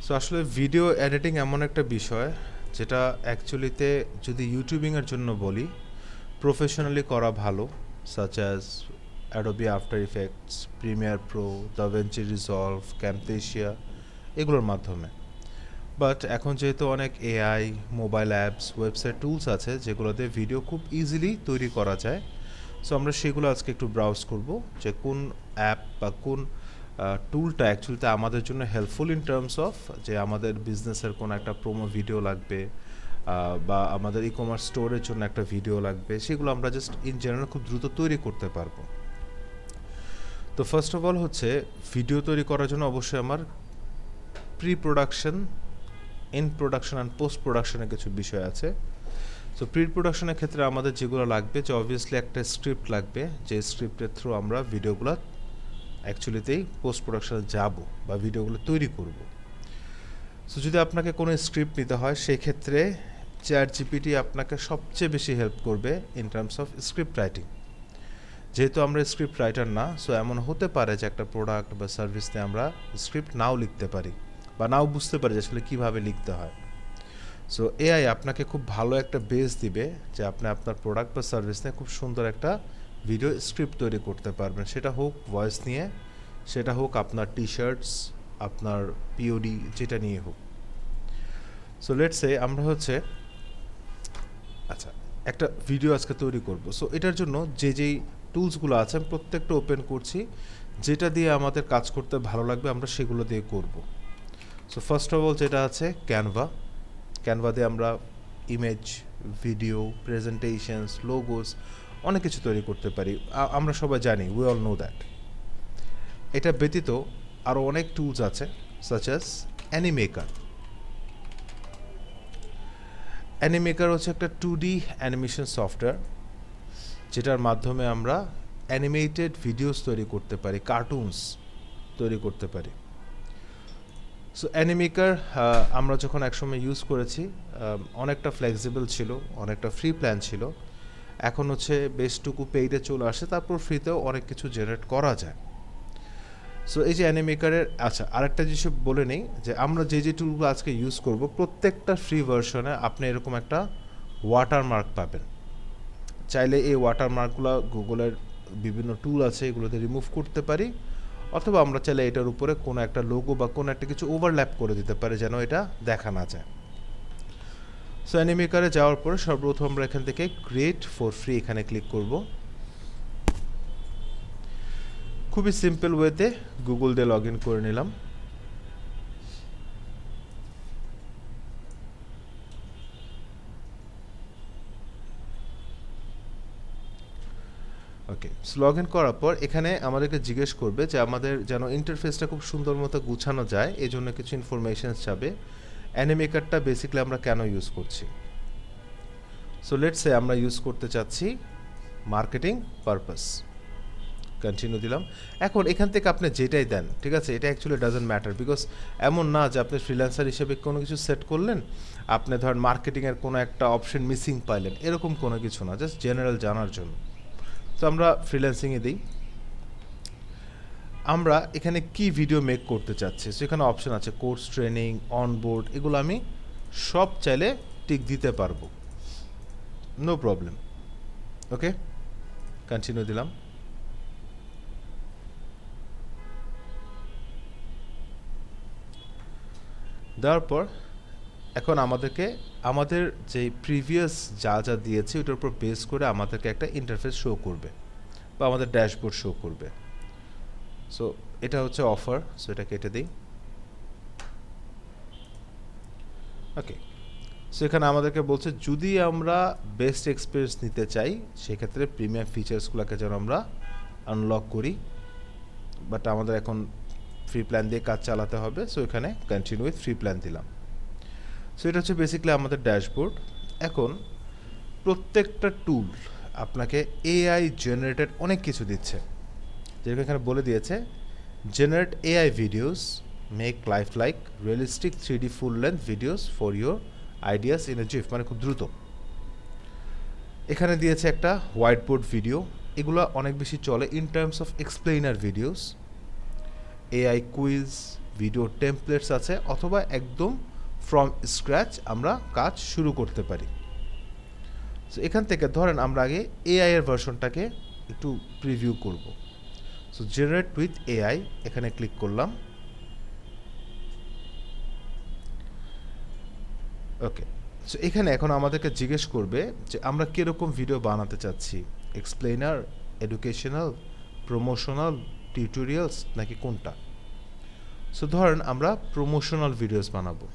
So আসলে video editing এমন একটা বিষয় যেটা অ্যাকচুয়ালিতে যদি ইউটিউবিংয়ের জন্য বলি প্রফেশনালি করা ভালো, such as Adobe After Effects, Premiere Pro, DaVinci Resolve, Camtasia, এগুলোর মাধ্যমে। বাট এখন যেহেতু অনেক AI, mobile apps, website tools আছে যেগুলোতে ভিডিও খুব ইজিলি তৈরি করা যায়। সো আমরা সেগুলো আজকে একটু ব্রাউজ করব যে কোন অ্যাপ বা কোন টুলটা অ্যাকচুয়ালিতে আমাদের জন্য হেল্পফুল ইন টার্মস অফ যে আমাদের বিজনেসের কোনো একটা প্রোমো ভিডিও লাগবে বা আমাদের ই কমার্স স্টোরের জন্য একটা ভিডিও লাগবে, সেগুলো আমরা জাস্ট ইন জেনারেল খুব দ্রুত তৈরি করতে পারবো। তো ফার্স্ট অফ অল হচ্ছে ভিডিও তৈরি করার জন্য অবশ্যই আমার pre production, in production and post প্রোডাকশনের কিছু বিষয় আছে। সো প্রি প্রোডাকশনের ক্ষেত্রে আমাদের যেগুলো লাগবে যে অবভিয়াসলি একটা স্ক্রিপ্ট লাগবে, যে স্ক্রিপ্টের থ্রু আমরা ভিডিওগুলো অ্যাকচুয়ালিতেই পোস্ট প্রোডাকশনে যাব বা ভিডিওগুলো তৈরি করব। সো যদি আপনাকে কোনো স্ক্রিপ্ট নিতে হয় সেই ক্ষেত্রে চ্যাটজিপিটি আপনাকে সবচেয়ে বেশি হেল্প করবে in terms of script writing. যেহেতু আমরা স্ক্রিপ্ট রাইটার না, সো এমন হতে পারে যে একটা প্রোডাক্ট বা সার্ভিস নিয়ে আমরা স্ক্রিপ্ট নাও লিখতে পারি বা নাও বুঝতে পারি যে আসলে কীভাবে লিখতে হয়। সো এআই আপনাকে খুব ভালো একটা বেস দিবে যে আপনি আপনার প্রোডাক্ট বা সার্ভিস নিয়ে খুব সুন্দর একটা ভিডিও স্ক্রিপ্ট তৈরি করতে পারবেন, সেটা হোক ভয়েস নিয়ে, সেটা হোক আপনার টি শার্টস, আপনার পিওডি, যেটা নিয়ে হোক। সো লেটস সে আমরা হচ্ছে আচ্ছা একটা ভিডিও আজকে তৈরি করব। সো এটার জন্য যেই টুলসগুলো আছে আমি প্রত্যেকটা ওপেন করছি, যেটা দিয়ে আমাদের কাজ করতে ভালো লাগবে আমরা সেগুলো দিয়ে করব। সো ফার্স্ট অফ অল যেটা আছে ক্যানভা দিয়ে আমরা ইমেজ, ভিডিও, প্রেজেন্টেশনস, লোগোস অনেক কিছু তৈরি করতে পারি। আমরা সবাই জানি, উই অল নো দ্যাট। এটা ব্যতীত আরও অনেক টুলস আছে সাচ অ্যাজ অ্যানিমেকার হচ্ছে একটা 2D অ্যানিমেশন সফটওয়্যার, যেটার মাধ্যমে আমরা অ্যানিমেটেড ভিডিওস তৈরি করতে পারি, কার্টুনস তৈরি করতে পারি। সো অ্যানিমেকার আমরা যখন একসময় ইউজ করেছি অনেকটা ফ্লেক্সিবল ছিল, অনেকটা ফ্রি প্ল্যান ছিল। এখন হচ্ছে বেশটুকু পেইডে চলে আসে, তারপর ফ্রিতেও অনেক কিছু জেনারেট করা যায়। সো এই যে অ্যানিমেকারের আচ্ছা আরেকটা জিনিস বলে নেই যে আমরা যে টুলগুলো আজকে ইউজ করব প্রত্যেকটা ফ্রি ভার্সনে আপনি এরকম একটা ওয়াটারমার্ক পাবেন। চাইলে এই ওয়াটারমার্কগুলো গুগলের বিভিন্ন টুল আছে এগুলোতে রিমুভ করতে পারি, অথবা আমরা চাইলে এটার উপরে কোনো একটা লোগো বা কোনো একটা কিছু ওভারল্যাপ করে দিতে পারি যেন এটা দেখা না যায়। সো অ্যানিমেকারে যাওয়ার পরে সর্বপ্রথম আমরা এখান থেকে ক্রিয়েট ফর ফ্রি এখানে ক্লিক করব। খুবই সিম্পল ওয়েতে গুগল দিয়ে লগ ইন করে নিলাম। ওকে, লগ ইন করার পর এখানে আমাদেরকে জিজ্ঞেস করবে যে আমাদের যেন ইন্টারফেসটা খুব সুন্দর মতো গুছানো যায়, এই জন্য কিছু ইনফরমেশন চাবে। অ্যানিমেকারটা বেসিক্যালি আমরা কেন ইউজ করছি। সো লেটস সে আমরা ইউজ করতে চাচ্ছি মার্কেটিং পারপাস, কন্টিনিউ দিলাম। এখন এখান থেকে আপনি যেটাই দেন, ঠিক আছে, এটা অ্যাকচুয়ালি ডাজন্ট ম্যাটার, বিকজ এমন না যে আপনি ফ্রিল্যান্সার হিসেবে কোনো কিছু সেট করলেন, আপনি ধরেন মার্কেটিংয়ের কোনো একটা অপশন মিসিং পাইলেন, এরকম কোনো কিছু না, জাস্ট জেনারেল জানার জন্য। তো আমরা ফ্রিল্যান্সিংয়ে দিই। আমরা এখানে কি ভিডিও মেক করতে চাচ্ছি, সো এখানে অপশন আছে কোর্স, ট্রেনিং, অনবোর্ড, এগুলো আমি সব চাইলে টিক দিতে পারবো, নো প্রবলেম। ওকে, কন্টিনিউ দিলাম। দেওয়ার পর এখন আমাদেরকে আমাদের যে প্রিভিয়াস যা দিয়েছে ওটার উপর বেস করে আমাদেরকে একটা ইন্টারফেস শো করবে বা আমাদের ড্যাশবোর্ড শো করবে। সো এটা হচ্ছে অফার, সো এটা কেটে দিই। ওকে, সো এখানে আমাদেরকে বলছে যদি আমরা বেস্ট এক্সপিরিয়েন্স নিতে চাই সেক্ষেত্রে প্রিমিয়াম ফিচার্সগুলোকে যেন আমরা আনলক করি, বাট আমাদের এখন ফ্রি প্ল্যান দিয়ে কাজ চালাতে হবে। সো এখানে কন্টিনিউ উইথ ফ্রি প্ল্যান দিলাম। সো এটা হচ্ছে বেসিক্যালি আমাদের ড্যাশবোর্ড। এখন প্রত্যেকটা টুল আপনাকে এআই জেনারেটেড অনেক কিছু দিচ্ছে, যেরকম এখানে বলে দিয়েছে generate AI videos, make life like realistic 3D full length videos for your ideas in a jiff, মানে খুব দ্রুত। এখানে দিয়েছে একটা হোয়াইট বোর্ড ভিডিও, এগুলো অনেক বেশি চলে in terms of explainer videos, AI quiz, video templates আছে, অথবা একদম ফ্রম স্ক্র্যাচ আমরা কাজ শুরু করতে পারি। সো এখান থেকে ধরেন আমরা আগে এআই এর ভার্সনটাকে একটু প্রিভিউ করব। সো জেনারেট উইথ এআই এখানে ক্লিক করলাম। ওকে, সো এখানে এখন আমাদেরকে জিজ্ঞেস করবে যে আমরা কীরকম ভিডিও বানাতে চাচ্ছি, এক্সপ্লেনার, এডুকেশনাল, প্রমোশনাল, টিউটোরিয়ালস নাকি কোনটা। সো ধরেন আমরা প্রমোশনাল ভিডিওস বানাবো।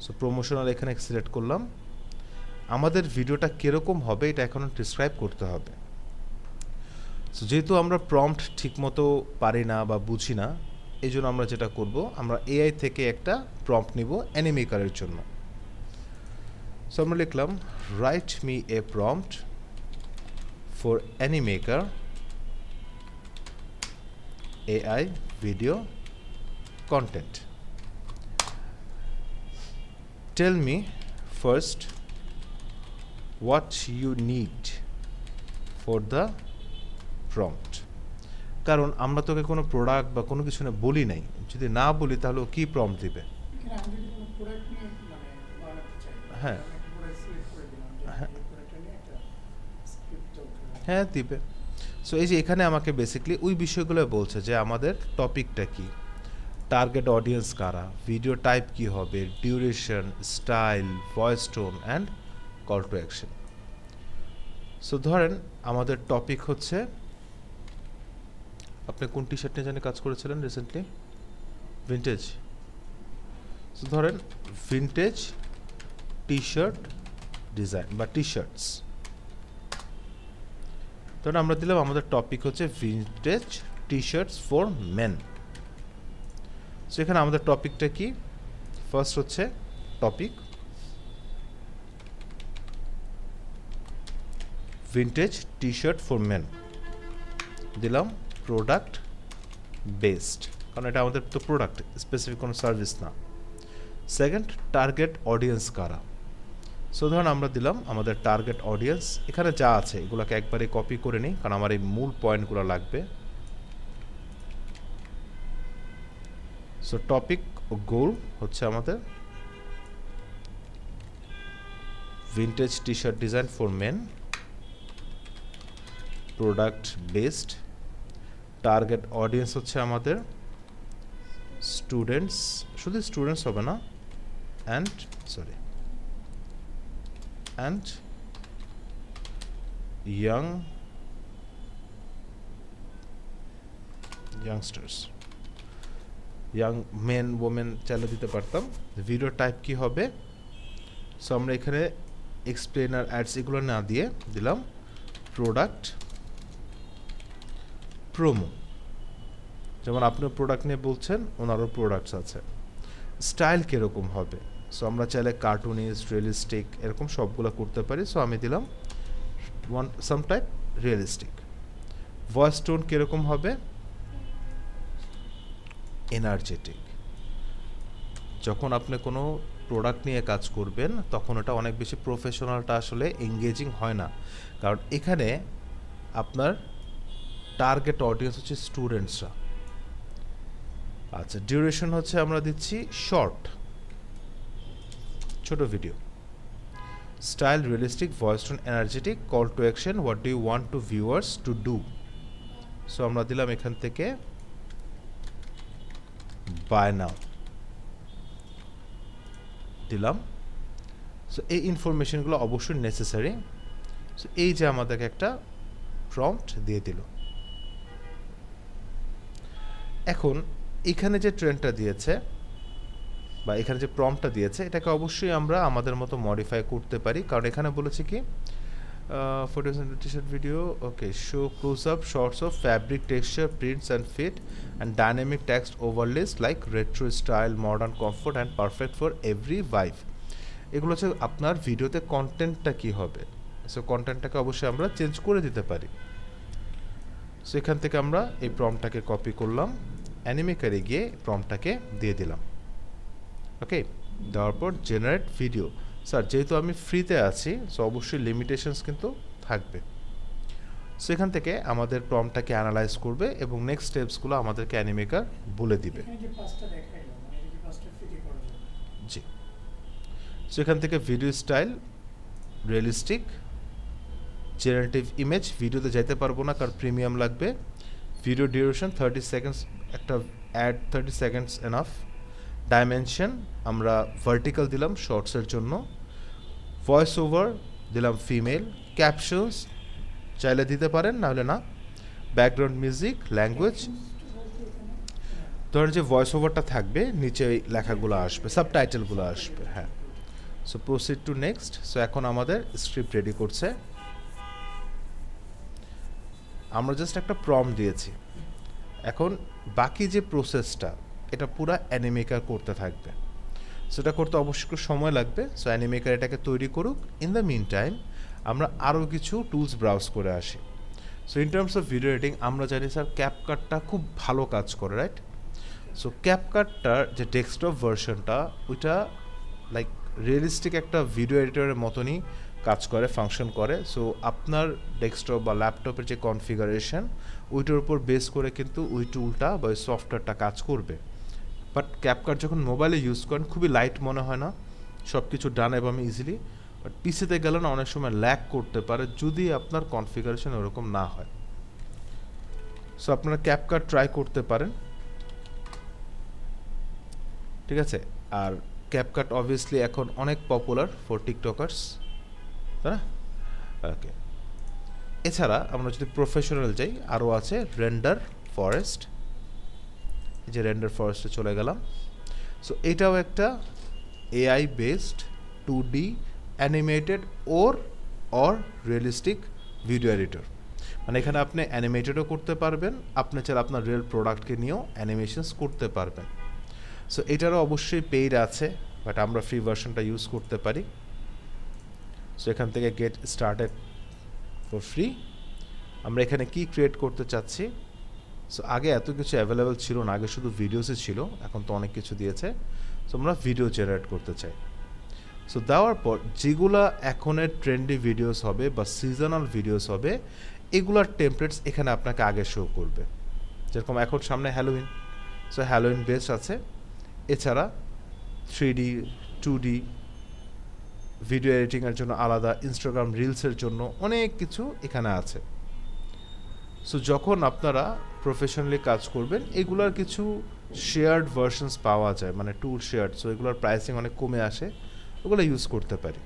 সো প্রমোশনাল এখানে সিলেক্ট করলাম। আমাদের ভিডিওটা কীরকম হবে এটা এখন ডিসক্রাইব করতে হবে। সো যেহেতু আমরা প্রম্পট ঠিকমতো পারি না বা বুঝি না, এই জন্য আমরা যেটা করব, আমরা এআই থেকে একটা প্রম্পট নিব অ্যানিমেকারের জন্য। সো আমরা লিখলাম write me a prompt for Animaker AI video content. Tell me first what you need for the prompt. কারণ আমরা তোকে কোনো প্রোডাক্ট বা কোনো কিছু না বলি নাই, যদি না বলি তাহলে ও কী প্রম্পট দিবে। হ্যাঁ হ্যাঁ দিবে। সো এই যে এখানে আমাকে বেসিক্যালি ওই বিষয়গুলো বলছে যে আমাদের টপিকটা কি, টার্গেট অডিয়েন্স কারা, ভিডিও টাইপ কি হবে, duration, style, voice tone and call to action. So ধরেন আমাদের টপিক হচ্ছে, আপনি কোন টি শার্ট নিয়ে জানি কাজ করেছিলেন রিসেন্টলি, ভিন্টেজ। সো ধরেন ভিন্টেজ টি শার্ট ডিজাইন বা টি শার্টস। ধরেন আমরা দিলাম আমাদের টপিক হচ্ছে vintage T shirts for men. So এখানে আমাদের টপিকটা কি, ফার্স্ট হচ্ছে topic vintage T shirt for men, দিলাম প্রোডাক্ট বেসড, কারণ এটা আমাদের তো প্রোডাক্ট, স্পেসিফিক কোনো সার্ভিস না। সেকেন্ড, টার্গেট অডিয়েন্স কারা। সো ধরুন আমরা দিলাম আমাদের টার্গেট অডিয়েন্স, এখানে যা আছে এগুলোকে একবারে কপি করে নিই, কারণ আমার এই মূল পয়েন্টগুলো লাগবে। সো টপিক ও গোল হচ্ছে আমাদের vintage T shirt design for men, product based, target audience হচ্ছে আমাদের স্টুডেন্টস, শুধু স্টুডেন্টস হবে না, and youngsters, young men women চাইলে দিতে পারতাম। ভিডিও টাইপ কি হবে, সো আমরা এখানে এক্সপ্লেনার অ্যাডস এগুলো না দিয়ে দিলাম প্রোডাক্ট প্রোমো, যেমন আপনি প্রোডাক্ট নিয়ে বলছেন, ওনারও প্রোডাক্টস আছে। স্টাইল কীরকম হবে, সো আমরা চাইলে কার্টুনিস্ট, রিয়েলিস্টিক এরকম সবগুলো করতে পারি। সো আমি দিলাম সাম টাইপ রিয়েলিস্টিক। ভয়েস টোন কীরকম হবে, এনার্জেটিক। যখন আপনি কোনো প্রোডাক্ট নিয়ে কাজ করবেন তখন ওটা অনেক বেশি প্রফেশনালটা আসলে এঙ্গেজিং হয় না, কারণ এখানে আপনার টার্গেট অডিয়েন্স হচ্ছে স্টুডেন্টসরা। আচ্ছা, ডিউরেশন হচ্ছে আমরা দিচ্ছি শর্ট, ছোট video. Style realistic, voice tone energetic, call to action what do you want to viewers to do. So আমরা দিলাম এখান থেকে বাই নাও দিলাম। সো এই ইনফরমেশনগুলো অবশ্যই নেসেসারি। সো এই যে আমাদেরকে একটা প্রম্পট দিয়ে দিল। এখন এখানে যে ট্রেন্ডটা দিয়েছে বা এখানে যে প্রম্পটটা দিয়েছে এটাকে অবশ্যই আমরা আমাদের মতো মডিফাই করতে পারি, কারণ এখানে বলেছে কি photos and t-shirt video, okay, show close-up shots of fabric texture, prints and fit, and dynamic text overlays like retro style, modern comfort and perfect for every vibe. এগুলো হচ্ছে আপনার ভিডিওতে কন্টেন্টটা কি হবে। সো কন্টেন্টটাকে অবশ্যই আমরা চেঞ্জ করে দিতে পারি। সো এখান থেকে আমরা এই প্রম্পটটাকে কপি করলাম, অ্যানিমেকারে গিয়ে প্রম্পটটাকে দিয়ে দিলাম। ওকে, দেওয়ার পর জেনারেট ভিডিও। স্যার যেহেতু আমি ফ্রিতে আছি সো অবশ্যই লিমিটেশনস কিন্তু থাকবে। সো এখান থেকে আমাদের প্রম্পটটাকে অ্যানালাইজ করবে এবং নেক্সট স্টেপসগুলো আমাদেরকে অ্যানিমেকার বলে দিবে। জি, সো এখান থেকে video style realistic, generative image, ভিডিওতে যাইতে পারবো না কারণ প্রিমিয়াম লাগবে। ভিডিও ডিউরেশন 30 সেকেন্ডস, একটা অ্যাড 30 সেকেন্ডস এনাফ। ডাইমেনশন আমরা ভার্টিক্যাল দিলাম শর্টসের জন্য। ভয়েস ওভার দিলাম ফিমেল। ক্যাপশনস চাইলে দিতে পারেন, নাহলে না। ব্যাকগ্রাউন্ড মিউজিক, ল্যাঙ্গুয়েজ, ধরেন যে ভয়েস ওভারটা থাকবে, নিচে লেখাগুলো আসবে, সাবটাইটেলগুলো আসবে। হ্যাঁ, so proceed to next. So এখন আমাদের স্ক্রিপ্ট রেডি করছে। আমরা জাস্ট একটা প্রম্পট দিয়েছি। এখন বাকি যে প্রসেসটা, এটা পুরো অ্যানিমেকার করতে থাকবে। সেটা করতে অবশ্যই একটু সময় লাগবে। সো অ্যানিমেকার এটাকে তৈরি করুক। ইন দ্য মিন টাইম আমরা আরও কিছু টুলস ব্রাউজ করে আসি। So in terms of video editing আমরা জানি স্যার ক্যাপকাটটা খুব ভালো কাজ করে, রাইট? সো ক্যাপকাটটার যে ডেস্কটপ ভার্সনটা, ওইটা লাইক রিয়েলিস্টিক একটা ভিডিও এডিটরের মতনই কাজ করে, ফাংশন করে। সো আপনার ডেস্কটপ বা ল্যাপটপের যে কনফিগারেশন, ওইটার উপর বেস করে কিন্তু ওই টুলটা বা ওই সফটওয়্যারটা কাজ করবে। বাট ক্যাপকাট যখন মোবাইলে ইউজ করেন খুবই লাইট মনে হয় না, সব কিছু ডানে বামে ইজিলি। বাট পিসিতে গেলে না অনেক সময় ল্যাগ করতে পারে যদি আপনার কনফিগারেশন ওরকম না হয়। সো আপনারা ক্যাপকাট ট্রাই করতে পারেন, ঠিক আছে? আর ক্যাপকাট অবভিয়াসলি এখন অনেক পপুলার ফর টিকটকার্স, তাই না? ওকে, এছাড়া আমরা যদি প্রফেশনাল যাই, আরও আছে রেন্ডার ফরেস্ট। এই যে রেন্ডার ফরেস্টে চলে গেলাম। সো এটাও একটা AI based 2D animated or realistic video editor. মানে এখানে আপনি অ্যানিমেটেডও করতে পারবেন, আপনি চাইলে আপনার রিয়েল প্রোডাক্টকে নিয়েও অ্যানিমেশনস করতে পারবেন। সো এটারও অবশ্যই পেইড আছে, বাট আমরা ফ্রি ভার্সনটা ইউজ করতে পারি। সো এখান থেকে গেট স্টার্টেড ফর ফ্রি। আমরা এখানে কি ক্রিয়েট করতে চাচ্ছি? সো আগে এত কিছু অ্যাভেলেবেল ছিল না, আগে শুধু ভিডিওসই ছিল, এখন তো অনেক কিছু দিয়েছে। সো আমরা ভিডিও জেনারেট করতে চাই। সো দেওয়ার পর যেগুলা এখনের ট্রেন্ডি ভিডিওস হবে বা সিজনাল ভিডিওস হবে, এগুলার টেমপ্লেটস এখানে আপনাকে আগে শো করবে। যেরকম এখন সামনে হ্যালোউইন, সো হ্যালোউইন বেস আছে। এছাড়া 3D 2D ভিডিও এডিটিংয়ের জন্য আলাদা, ইনস্টাগ্রাম রিলসের জন্য অনেক কিছু এখানে আছে। সো যখন আপনারা প্রফেশনালি কাজ করবেন, এগুলার কিছু শেয়ার্ড ভার্সনস পাওয়া যায়, মানে টুল শেয়ার্ড। সো এগুলোর প্রাইসিং অনেক কমে আসে, ওগুলো ইউজ করতে পারি।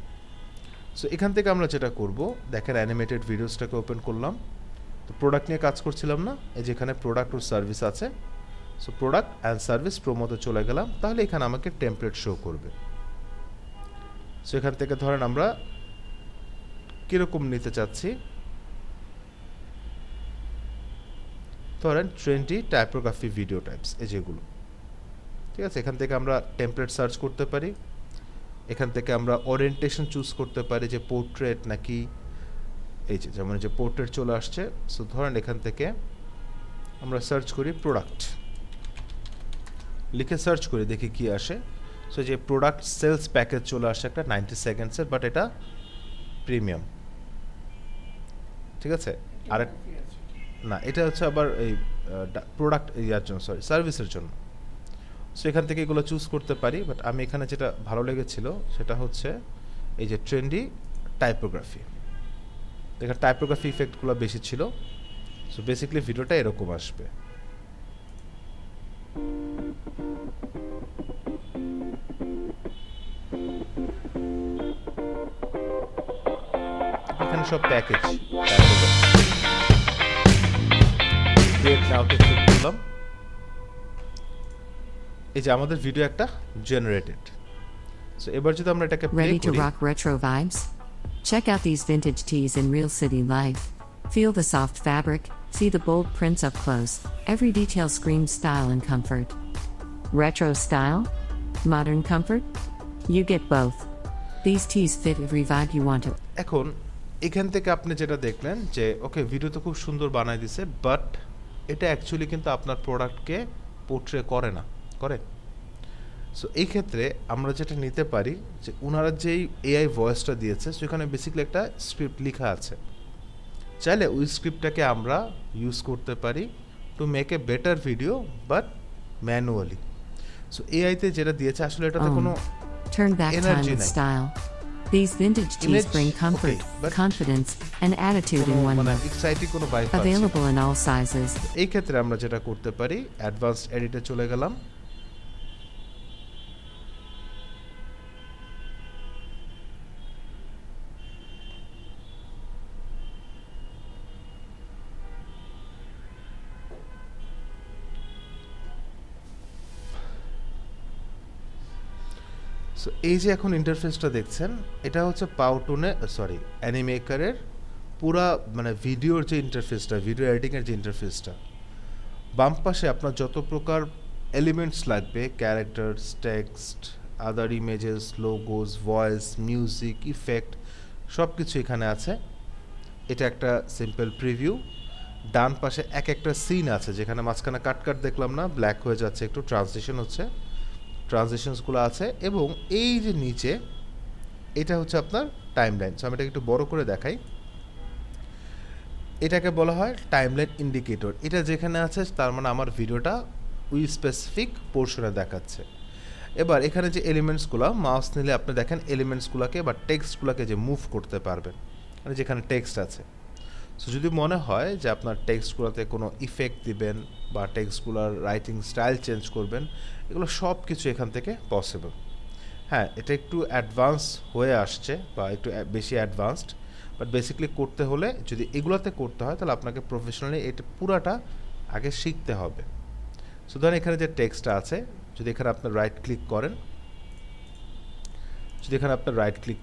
সো এখান থেকে আমরা যেটা করব, দেখেন অ্যানিমেটেড ভিডিওসটাকে ওপেন করলাম। তো প্রোডাক্ট নিয়ে কাজ করছিলাম না, এই যেখানে প্রোডাক্ট ও সার্ভিস আছে। সো প্রোডাক্ট অ্যান্ড সার্ভিস প্রোমোতে চলে গেলাম, তাহলে এখানে আমাকে টেমপ্লেট শো করবে। সো এখান থেকে ধরেন আমরা কীরকম নিতে চাচ্ছি, ধরেন ট্রেন্ডি টাইপোগ্রাফি ভিডিও টাইপস, এই যেগুলো, ঠিক আছে? এখান থেকে আমরা টেমপ্লেট সার্চ করতে পারি। এখান থেকে আমরা ওরিয়েন্টেশন চুজ করতে পারি, যে পোর্ট্রেট নাকি এই যে, যেমন যে পোর্ট্রেট চলে আসছে। সো ধরেন এখান থেকে আমরা সার্চ করি প্রোডাক্ট, লিখে সার্চ করি, দেখি কি আসে। সো যে প্রোডাক্ট সেলস প্যাকেজ চলে আসছে একটা 90 সেকেন্ডসের, বাট এটা প্রিমিয়াম, ঠিক আছে? আর না, এটা হচ্ছে আবার এই প্রোডাক্ট ইয়ার জন্য, সরি সার্ভিসের জন্য। সো এখান থেকে এগুলো চুজ করতে পারি, বাট আমি এখানে যেটা ভালো লেগেছিল সেটা হচ্ছে এই যে ট্রেন্ডি টাইপোগ্রাফি। এখানে টাইপোগ্রাফি ইফেক্টগুলো বেশি ছিল। সো বেসিক্যালি ভিডিওটা এরকম আসবে। এখানে সব প্যাকেজ ক্রিয়েট নাওতে ক্লিক করলাম। এই যে আমাদের ভিডিও একটা জেনারেটেড। সো এবার যদি আমরা এটাকে প্লে Ready to করি, rock retro vibes? Check out these vintage tees in real city life. Feel the soft fabric, see the bold prints up close. Every detail screams style and comfort. Retro style? Modern comfort? You get both. These tees fit every vibe you want to. এখন এখান থেকে আপনি যেটা দেখলেন যে ওকে video তো খুব সুন্দর বানায় দিছে, বাট এটা অ্যাকচুয়ালি কিন্তু আপনার প্রোডাক্টকে পোর্ট্রে করে না, করে। সো এই ক্ষেত্রে আমরা যেটা নিতে পারি, যে ওনারা যেই এআই ভয়েসটা দিয়েছে সেখানে বেসিক্যালি একটা স্ক্রিপ্ট লেখা আছে। চাইলে ওই স্ক্রিপ্টটাকে আমরা ইউজ করতে পারি to make a better video but manually. So এআইতে যেটা দিয়েছে আসলে এটাতে কোনো Turn back time energy with নাই। style. These vintage tees Image, bring comfort, okay, but confidence, and attitude in কোনো one মানে look. এক্সাইটিং কোনো ভাইব পাচ্ছি না। Available in all sizes. এই ক্ষেত্রে আমরা যেটা করতে পারি, অ্যাডভান্সড এডিটে চলে গেলাম। সো এই যে এখন ইন্টারফেসটা দেখছেন, এটা হচ্ছে অ্যানিমেকারের পুরা মানে ভিডিওর যে ইন্টারফেসটা, ভিডিও এডিটিংয়ের যে ইন্টারফেসটা। বাম পাশে আপনার যত প্রকার এলিমেন্টস লাগবে, characters, text, other images, logos, voice, music, effect, সব কিছু এখানে আছে। এটা একটা সিম্পল প্রিভিউ। ডান পাশে এক একটা সিন আছে, যেখানে মাঝখানে কাট দেখলাম না, ব্ল্যাক হয়ে যাচ্ছে, একটু ট্রানজিশন হচ্ছে, ট্রানজিশনসগুলো আছে। এবং এই যে নিচে, এটা হচ্ছে আপনার টাইমলাইন। সো আমি এটাকে একটু বড় করে দেখাই। এটাকে বলা হয় টাইমলাইন ইন্ডিকেটর। এটা যেখানে আছে তার মানে আমার ভিডিওটা ওই স্পেসিফিক পোর্শনে দেখাচ্ছে। এবার এখানে যে এলিমেন্টসগুলো, মাউস নিলে আপনি দেখেন এলিমেন্টসগুলোকে বা টেক্সটগুলোকে যে মুভ করতে পারবেন, মানে যেখানে টেক্সট আছে। সো যদি মনে হয় যে আপনার টেক্সটগুলোতে কোনো ইফেক্ট দিবেন বা টেক্সটগুলোর রাইটিং স্টাইল চেঞ্জ করবেন, এগুলো সব কিছু এখান থেকে পসিবল। হ্যাঁ, এটা একটু অ্যাডভান্স হয়ে আসছে বা একটু বেশি অ্যাডভান্সড, বাট বেসিক্যালি করতে হলে যদি এগুলোতে করতে হয় তাহলে আপনাকে প্রফেশনালি এটা পুরাটা আগে শিখতে হবে। সো ধরেন এখানে যে টেক্সটটা আছে, যদি এখানে আপনার রাইট ক্লিক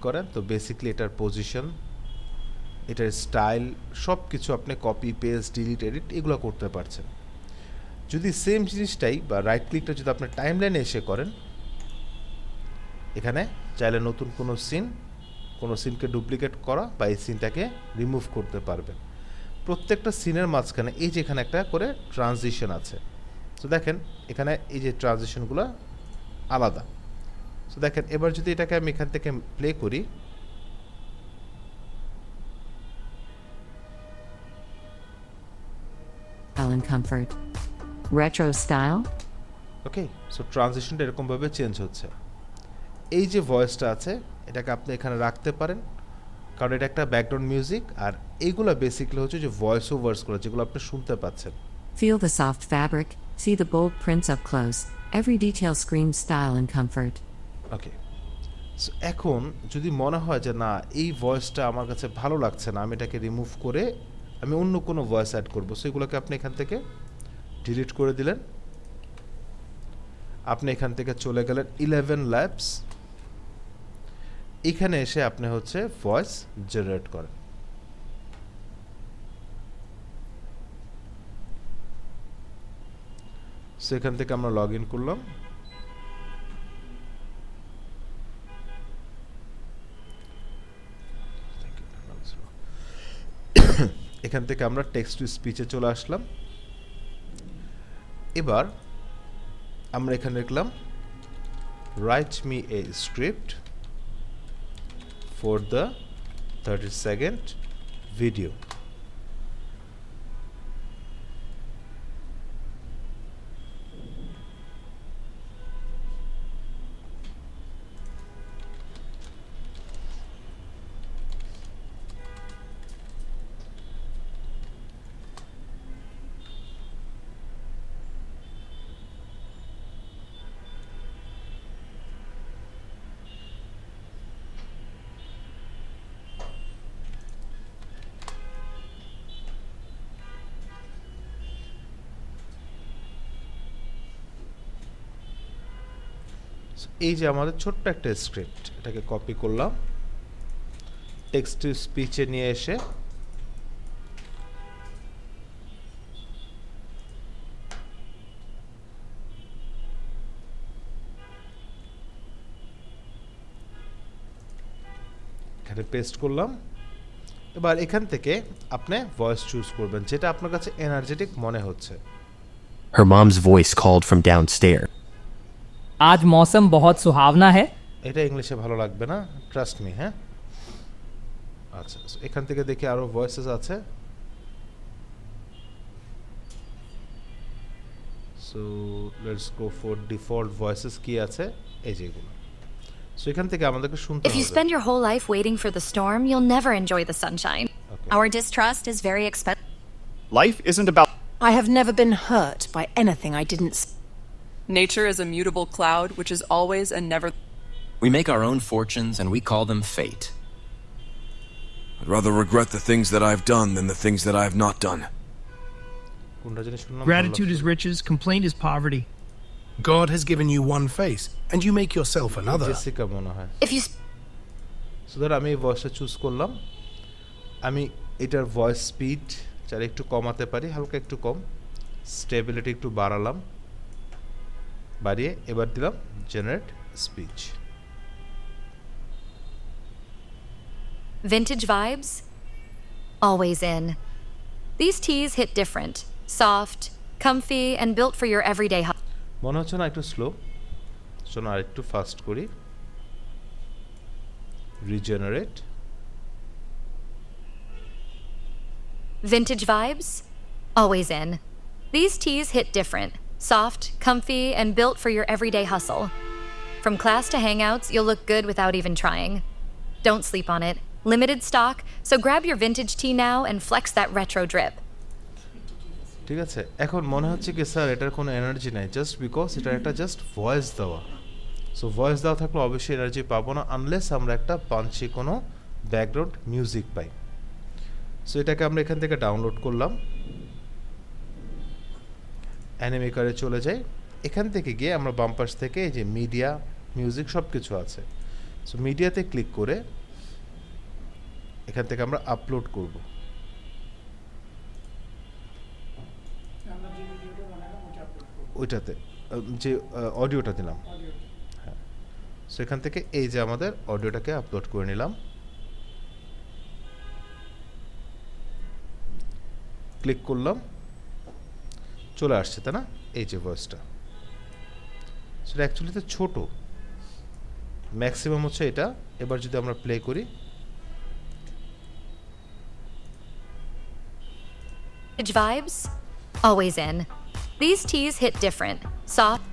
করেন, তো বেসিক্যালি এটার পজিশন, এটার স্টাইল, সব কিছু আপনি কপি, পেস্ট, ডিলিট, এডিট এগুলো করতে পারছেন। যদি সেম জিনিসটাই বা রাইট ক্লিকটা যদি আপনি টাইমলাইনে এসে করেন, এখানে চাইলে নতুন কোনো সিনকে ডুপ্লিকেট করা বা এই সিনটাকে রিমুভ করতে পারবেন। প্রত্যেকটা সিনের মাঝখানে এই যে এখানে একটা করে ট্রানজিশন আছে। সো দেখেন এখানে এই যে ট্রানজিশনগুলো আলাদা। সো দেখেন এবার যদি এটাকে আমি এখান থেকে প্লে করি, And comfort. Retro style. Okay, so ট্রানজিশনটা এরকমভাবে চেঞ্জ হচ্ছে। এই যে ভয়েসটা আছে, এটাকে আপনি এখানে রাখতে পারেন, কারণ এটা একটা ব্যাকগ্রাউন্ড মিউজিক। আর এইগুলো বেসিক্যালি হচ্ছে যে ভয়েস ওভার্সগুলো, যেগুলো আপনি শুনতে পাচ্ছেন। Feel the soft fabric, see the bold prints up close. Every detail screams style and comfort. Okay, so এখন যদি মনে হয় যে না, এই ভয়েসটা আমার কাছে ভালো লাগছে না, আমি এটাকে রিমুভ করে আমি অন্য কোনো ভয়েস অ্যাড করবো, সো এগুলোকে আপনি এখান থেকে ডিলিট করে দিলেন। আপনি এখান থেকে চলে গেলেন 11 ল্যাবস। এখানে এসে আপনি হচ্ছে ভয়েস জেনারেট করেন। সো এখান থেকে আমরা লগ ইন করলাম। এখান থেকে আমরা টেক্সট টু স্পিচে চলে আসলাম। এবার আমরা এখানে লিখলাম write me A script for the 30-second video. এই যে আমাদের ছোট্ট একটা স্ক্রিপ্ট, এটাকে কপি করলাম, টেক্সট টু স্পিচে নিয়ে এসে এখানে পেস্ট করলাম। এবার এখান থেকে আপনি ভয়েস চুজ করবেন, যেটা আপনার কাছে এনার্জেটিক মনে হচ্ছে। Her mom's voice called from downstairs. आज मौसम बहुत सुहावना है। এটা ইংলিশে ভালো লাগবে না, ট্রাস্ট মি। হ্যাঁ, আচ্ছা, এখান থেকে দেখি আরো ভয়েসেস আছে। So let's go for default voices কি আছে এই যেগুলো সো এখান থেকে আমাদেরকে শুনতে If you হবে spend your whole life waiting for the storm, you'll never enjoy the sunshine. Okay. Our distrust is very expensive. Life isn't about I have never been hurt by anything I didn't. Nature is a mutable cloud which is always and never. We make our own fortunes and we call them fate. I'd rather regret the things that I've done than the things that I have not done. কোনটা জানি শুনলাম Gratitude is riches, complaint is poverty. God has given you one face, and you make yourself another. Jessica মনে হয় If you so ধর আমি এই ভয়েসটা choose করলাম আমি এটার ভয়েস স্পিড চাইলে একটু কমাতে পারি হালকা একটু কম স্টেবিলিটি একটু বাড়ালাম বাড়িয়ে এবার দিলাম generate speech vintage vibes, always in. These teas hit different, soft, comfy, and built for your everyday. মনে হচ্ছে না একটু স্লো শোনো আর একটু ফাস্ট করি regenerate Vintage vibes, always in. These teas hit different, soft, comfy, and built for your everyday hustle. From class to hangouts, you'll look good without even trying. Don't sleep on it. Limited stock, so grab your vintage tea now and flex that retro drip. ঠিক আছে এখন মনে হচ্ছে কি sir এটার কোনো energy নাই just because এটা একটা জাস্ট ভয়েস দেওয়া সো ভয়েস দেওয়া থাকলে অবশ্যই এনার্জি পাবো না আনলেস আমরা একটা পাঞ্চি কোনো ব্যাকগ্রাউন্ড মিউজিক পাই সো এটাকে আমরা এখান থেকে ডাউনলোড করলাম অ্যানিমেকারে চলে যাই এখান থেকে গিয়ে আমরা বাম পাশ থেকে এই যে মিডিয়া মিউজিক সব কিছু আছে সো মিডিয়াতে ক্লিক করে এখান থেকে আমরা আপলোড করব ওইটাতে যে অডিওটা দিলাম হ্যাঁ সো এখান থেকে এই যে আমাদের অডিওটাকে আপলোড করে নিলাম ক্লিক করলাম চলে আসছে তাই না এই যে ভয়েসটা সেটা অ্যাকচুয়ালি তো ছোট ম্যাক্সিমাম হচ্ছে এটা এবার যদি আমরা প্লে করি Vintage vibes, always in. These teas hit different, soft.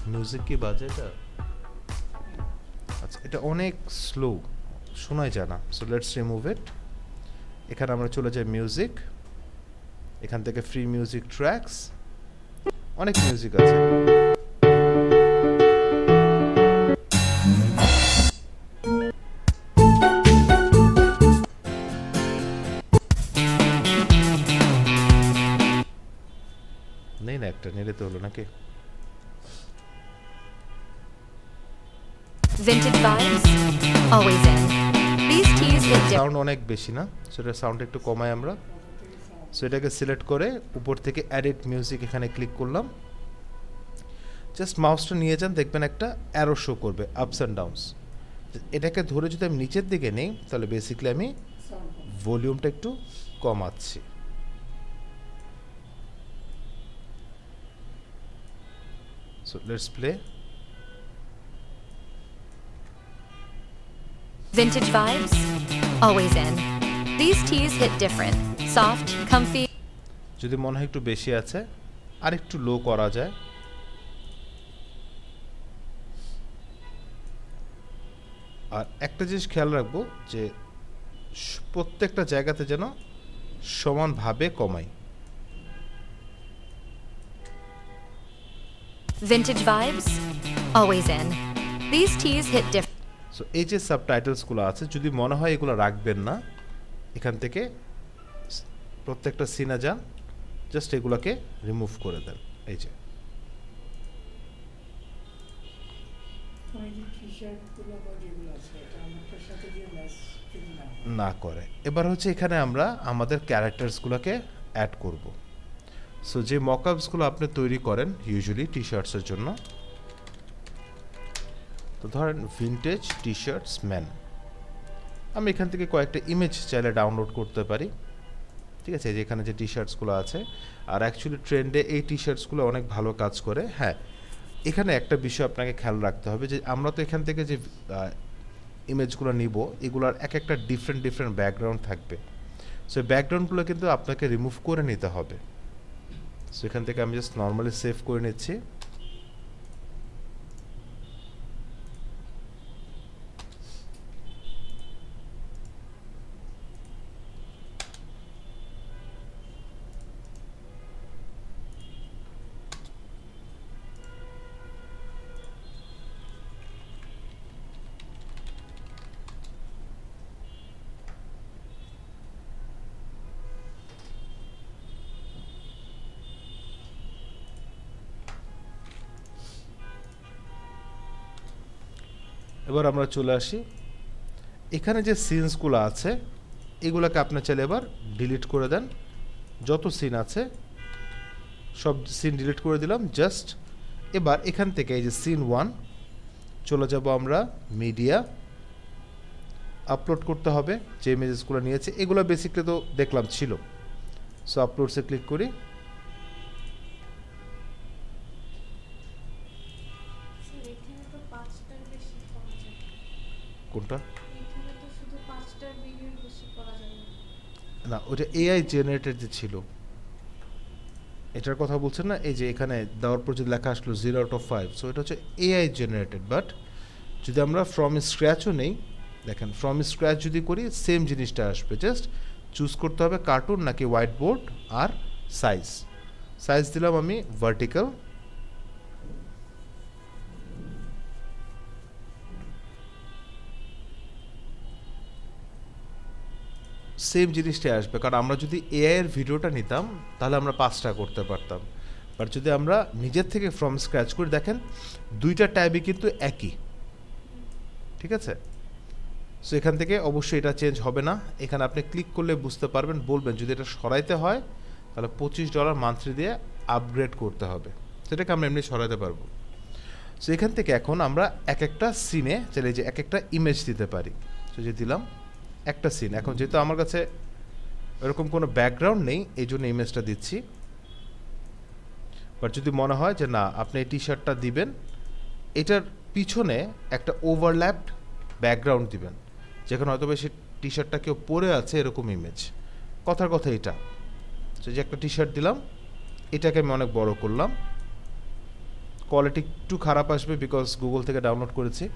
Music কি বাজে এটা আচ্ছা এটা অনেক স্লো শোনাই যায় না সো লেটস রিমুভ ইট এখানে আমরা চলে যাই মিউজিক এখান থেকে ফ্রি মিউজিক ট্র্যাকস অনেক মিউজিক আছে নেই না একটা নিলে তো হলো নাকি Vintage vibes, always in. These teas hit different. Sound অনেক বেশি না সেটা সাউন্ড একটু কমাই আমরা সো এটাকে সিলেক্ট করে উপর থেকে এডিট মিউজিক এখানে ক্লিক করলাম জাস্ট মাউসটা নিয়ে যান দেখবেন একটা অ্যারো শো করবে আপস অ্যান্ড ডাউনস এটাকে ধরে যদি আমি নিচের দিকে নেই তাহলে বেসিক্যালি আমি ভলিউমটা একটু কমাচ্ছি so let's play Vintage vibes, always in. These teas hit different, soft, comfy. যদি মনে হয় একটু বেশি আছে আর একটু লো করা যায় আর একটা জিনিস খেয়াল রাখবো যে প্রত্যেকটা জায়গাতে যেন সমানভাবে কমাই Vintage vibes, always in. These teas hit different. So এই যে সাবটাইটেলসগুলো আছে যদি মনে হয় এগুলো রাখবেন না এখান থেকে প্রত্যেকটা সিনে যান জাস্ট এগুলোকে রিমুভ করে দেন এই যে না করে এবার হচ্ছে এখানে আমরা আমাদের ক্যারেক্টার্সগুলোকে অ্যাড করব সো যে মকআপসগুলো আপনি তৈরি করেন ইউজুয়ালি টি শার্টসের জন্য তো ধরেন ভিনটেজ টি শার্টস ম্যান আমি এখান থেকে কয়েকটা ইমেজ চাইলে ডাউনলোড করতে পারি ঠিক আছে যেখানে যে টি শার্টসগুলো আছে আর অ্যাকচুয়ালি ট্রেন্ডে এই টি শার্টসগুলো অনেক ভালো কাজ করে হ্যাঁ এখানে একটা বিষয় আপনাকে খেয়াল রাখতে হবে যে আমরা তো এখান থেকে যে ইমেজগুলো নিব এগুলার এক একটা ডিফারেন্ট ব্যাকগ্রাউন্ড থাকবে। সো এই ব্যাকগ্রাউন্ডগুলো কিন্তু আপনাকে রিমুভ করে নিতে হবে। সো এখান থেকে আমি জাস্ট নর্মালি সেভ করে নিচ্ছি। এবার আমরা চলে আসি এখানে যে সিনসগুলো আছে এগুলোকে আপনি চাইলে এবার ডিলিট করে দেন। যত সিন আছে সব সিন ডিলিট করে দিলাম। জাস্ট এবার এখান থেকে এই যে সিন 1 চলে যাব আমরা মিডিয়া, আপলোড করতে হবে যে ইমেজেসগুলো নিয়েছে এগুলো বেসিক্যালি তো দেখলাম ছিল। সো আপলোডসে ক্লিক করি। কোনটা না ওটা এআই জেনারেটেড যে ছিল এটার কথা বলছেন না, এই যে এখানে দেওয়ার পর যদি লেখা আসলো 0/5, সো এটা হচ্ছে এআই জেনারেটেড। বাট যদি আমরা ফ্রম স্ক্র্যাচও নেই, দেখেন ফ্রম স্ক্র্যাচ যদি করি সেম জিনিসটা আসবে। জাস্ট চুজ করতে হবে কার্টুন নাকি হোয়াইট বোর্ড আর সাইজ দিলাম আমি ভার্টিক্যাল। সেম জিনিসটাই আসবে, কারণ আমরা যদি এআই এর ভিডিওটা নিতাম তাহলে আমরা 5টা করতে পারতাম। বাট যদি আমরা নিজের থেকে ফ্রম স্ক্র্যাচ করে দেখেন দুইটা ট্যাবই কিন্তু একই, ঠিক আছে। সো এখান থেকে অবশ্যই এটা চেঞ্জ হবে না। এখানে আপনি ক্লিক করলে বুঝতে পারবেন, বলবেন যদি এটা সরাইতে হয় তাহলে $25 মান্থলি দিয়ে আপগ্রেড করতে হবে, সেটাকে আমরা এমনি সরাইতে পারবো। সো এখান থেকে এখন আমরা এক একটা সিনে চলে যে এক একটা ইমেজ দিতে পারি। সো যে দিলাম একটা সিন, এখন যেহেতু আমার কাছে এরকম কোনো ব্যাকগ্রাউন্ড নেই এই জন্য ইমেজটা দিচ্ছি। বাট যদি মনে হয় যে না আপনি এই টি শার্টটা দিবেন, এটার পিছনে একটা ওভারল্যাপড ব্যাকগ্রাউন্ড দিবেন, যেখানে হয়তো সে টি শার্টটা কেউ পরে আছে এরকম ইমেজ। কথার কথা এটা, তো যে একটা টি শার্ট দিলাম, এটাকে আমি অনেক বড় করলাম, কোয়ালিটি একটু খারাপ আসবে বিকজ গুগল থেকে ডাউনলোড করেছি।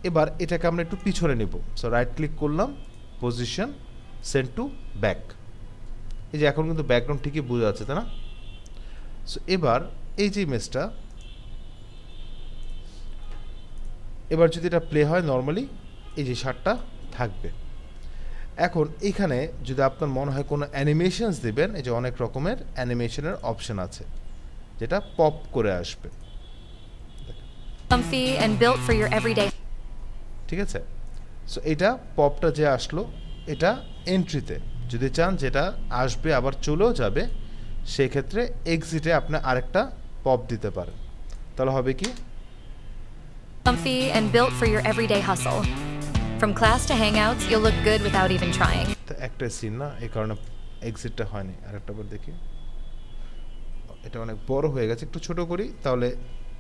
এবার এটাকে আমরা একটু পিছনে নেব। সো রাইট ক্লিক করলাম, পজিশন, সেন্ড টু ব্যাক। এই যে এখন কিন্তু ব্যাকগ্রাউন্ড ঠিকই বোঝা যাচ্ছে, তাই না? সো এবার এই যে ইমেজটা, এবার যদি এটা প্লে হয় নর্মালি এই যে শার্টটা থাকবে। এখন এইখানে যদি আপনার মনে হয় কোনো অ্যানিমেশনস দেবেন, এই যে অনেক রকমের অ্যানিমেশনের অপশন আছে যেটা পপ করে আসবে, Comfy and built for your everyday. ঠিক আছে। সো এটা পপটা যে আসলো এটা এন্ট্রিতে, যদি চান যেটা আসবে আবার চলেও যাবে সেই ক্ষেত্রে এক্সিটে আপনি আরেকটা পপ দিতে পারেন, তাহলে হবে কি Comfy and built for your everyday hustle. From class to hangouts, you'll look good without even trying. তো একটা সিন না, এই কারণে এক্সিটটা হয়নি। আরেকটা বার দেখি, এটা অনেক বড় হয়ে গেছে, একটু ছোট করি তাহলে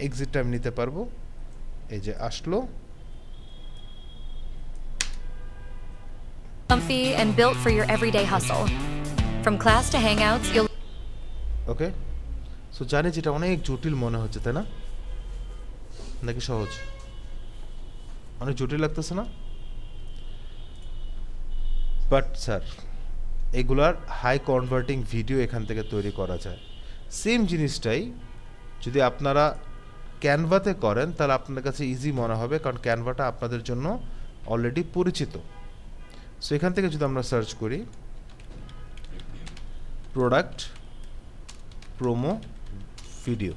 এক্সিটটা আমি নিতে পারবো। এই যে আসলো, Comfy and built for your everyday hustle. From class to hangouts, you'll. Okay. So জানি যেটা অনেক জটিল মনে হচ্ছে, তাই না? নাকি সহজ? অনেক জটিল লাগতেছে না? বাট স্যার এগুলার হাই কনভার্টিং ভিডিও এখান থেকে তৈরি করা যায়। সেম জিনিসটাই যদি আপনারা ক্যানভাতে করেন তাহলে আপনার কাছে ইজি মনে হবে, কারণ ক্যানভাটা আপনাদের জন্য অলরেডি পরিচিত। সো এখান থেকে যদি আমরা সার্চ করি প্রোডাক্ট প্রোমো ভিডিও,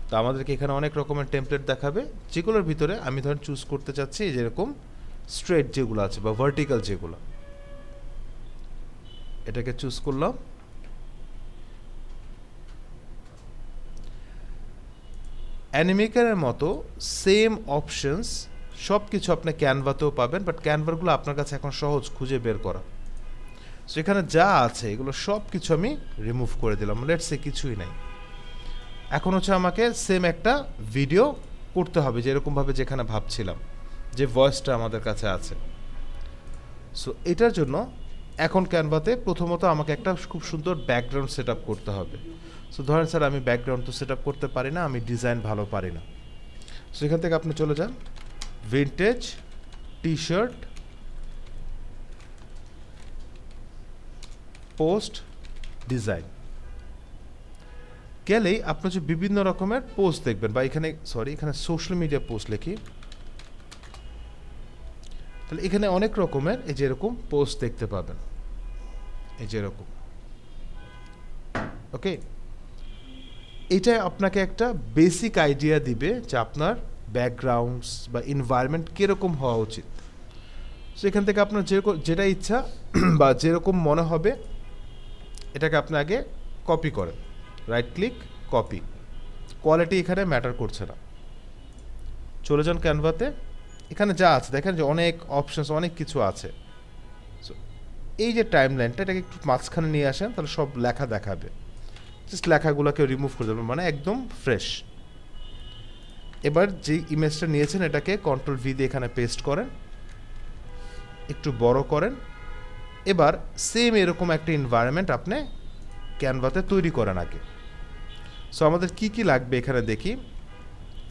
তো আমাদেরকে এখানে অনেক রকমের টেমপ্লেট দেখাবে, যেগুলোর ভিতরে আমি ধরেন চুজ করতে চাচ্ছি যেরকম স্ট্রেট যেগুলো আছে বা ভার্টিক্যাল যেগুলো, এটাকে চুজ করলাম। অ্যানিমেকারের মতো সেম অপশনস সব কিছু আপনি ক্যানভাতেও পাবেন, বাট ক্যানভারগুলো আপনার কাছে এখন সহজ খুঁজে বের করা। সো এখানে যা আছে এগুলো সব কিছু আমি রিমুভ করে দিলাম, লেটস সে কিছুই নাই। এখন হচ্ছে আমাকে সেম একটা ভিডিও করতে হবে যেরকমভাবে যেখানে ভাবছিলাম যে ভয়েসটা আমাদের কাছে আছে। সো এটার জন্য এখন ক্যানভাতে প্রথমত আমাকে একটা খুব সুন্দর ব্যাকগ্রাউন্ড সেট আপ করতে হবে। সো ধরেন স্যার আমি ব্যাকগ্রাউন্ড তো সেট আপ করতে পারি না, আমি ডিজাইন ভালো পারি না। সো এখান থেকে আপনি চলে যান vintage T shirt post design, গেলেই আপনি যে বিভিন্ন রকমের পোস্ট দেখবেন, বা এখানে এখানে সোশ্যাল মিডিয়া পোস্ট লিখি, তাহলে এখানে অনেক রকমের এই যে এরকম পোস্ট দেখতে পাবেন, এই যে এরকম। ওকে, এটা আপনাকে একটা বেসিক আইডিয়া দিবে যে আপনার ব্যাকগ্রাউন্ডস বা এনভায়রনমেন্ট কীরকম হওয়া উচিত। সো এখান থেকে আপনার যেটা ইচ্ছা বা যেরকম মনে হবে এটাকে আপনি আগে কপি করেন, রাইট ক্লিক কপি, কোয়ালিটি এখানে ম্যাটার করছে না। চলে যান ক্যানভাতে, এখানে যা আছে দেখেন যে অনেক অপশনস, অনেক কিছু আছে। সো এই যে টাইম লাইনটা এটাকে একটু মাঝখানে নিয়ে আসেন, তাহলে সব লেখা দেখাবে, জাস্ট লেখাগুলোকে রিমুভ করে দেবেন, মানে একদম ফ্রেশ। এবার যে ইমেজটা নিয়েছেন এটাকে কন্ট্রোল ভি দিয়ে এখানে পেস্ট করেন, একটু বড় করেন। এবার সেম এরকম একটা এনভায়রনমেন্ট আপনি ক্যানভাতে তৈরি করেন আগে। সো আমাদের কি কি লাগবে এখানে দেখি।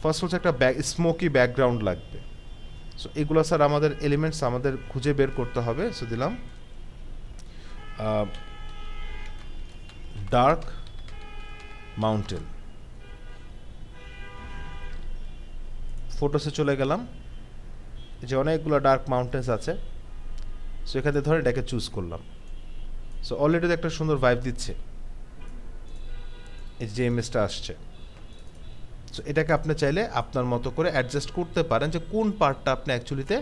ফার্স্ট হচ্ছে একটা স্মোকি ব্যাকগ্রাউন্ড লাগবে। সো এগুলো স্যার আমাদের এলিমেন্টস আমাদের খুঁজে বের করতে হবে। সো দিলাম ডার্ক মাউন্টেন, ফটোসে চলে গেলাম, যে অনেকগুলো ডার্ক মাউন্টেন্স আছে। সো এখানে ধরে এটাকে চুজ করলাম। সো অলরেডি একটা সুন্দর ভাইব দিচ্ছে এই যে ইমেজটা আসছে। সো এটাকে আপনি চাইলে আপনার মতো করে অ্যাডজাস্ট করতে পারেন যে কোন পার্টটা আপনি অ্যাকচুয়ালিতে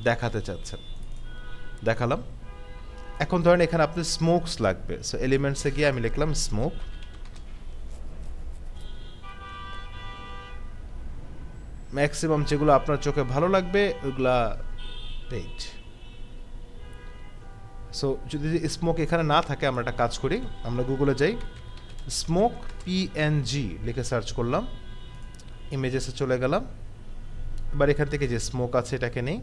দেখাতে চাচ্ছেন। দেখালাম। এখন ধরেন এখানে আপনি স্মোকস লাগবে। সো এলিমেন্টসে গিয়ে আমি লিখলাম স্মোক, ম্যাক্সিমাম যেগুলো আপনার চোখে ভালো লাগবে ওইগুলা পেজ। সো যদি স্মোক এখানে না থাকে আমরা একটা কাজ করি, আমরা গুগলে যাই, স্মোক পিএনজি লিখে সার্চ করলাম, ইমেজেসে চলে গেলাম। এবার এখান থেকে যে স্মোক আছে এটাকে নেই।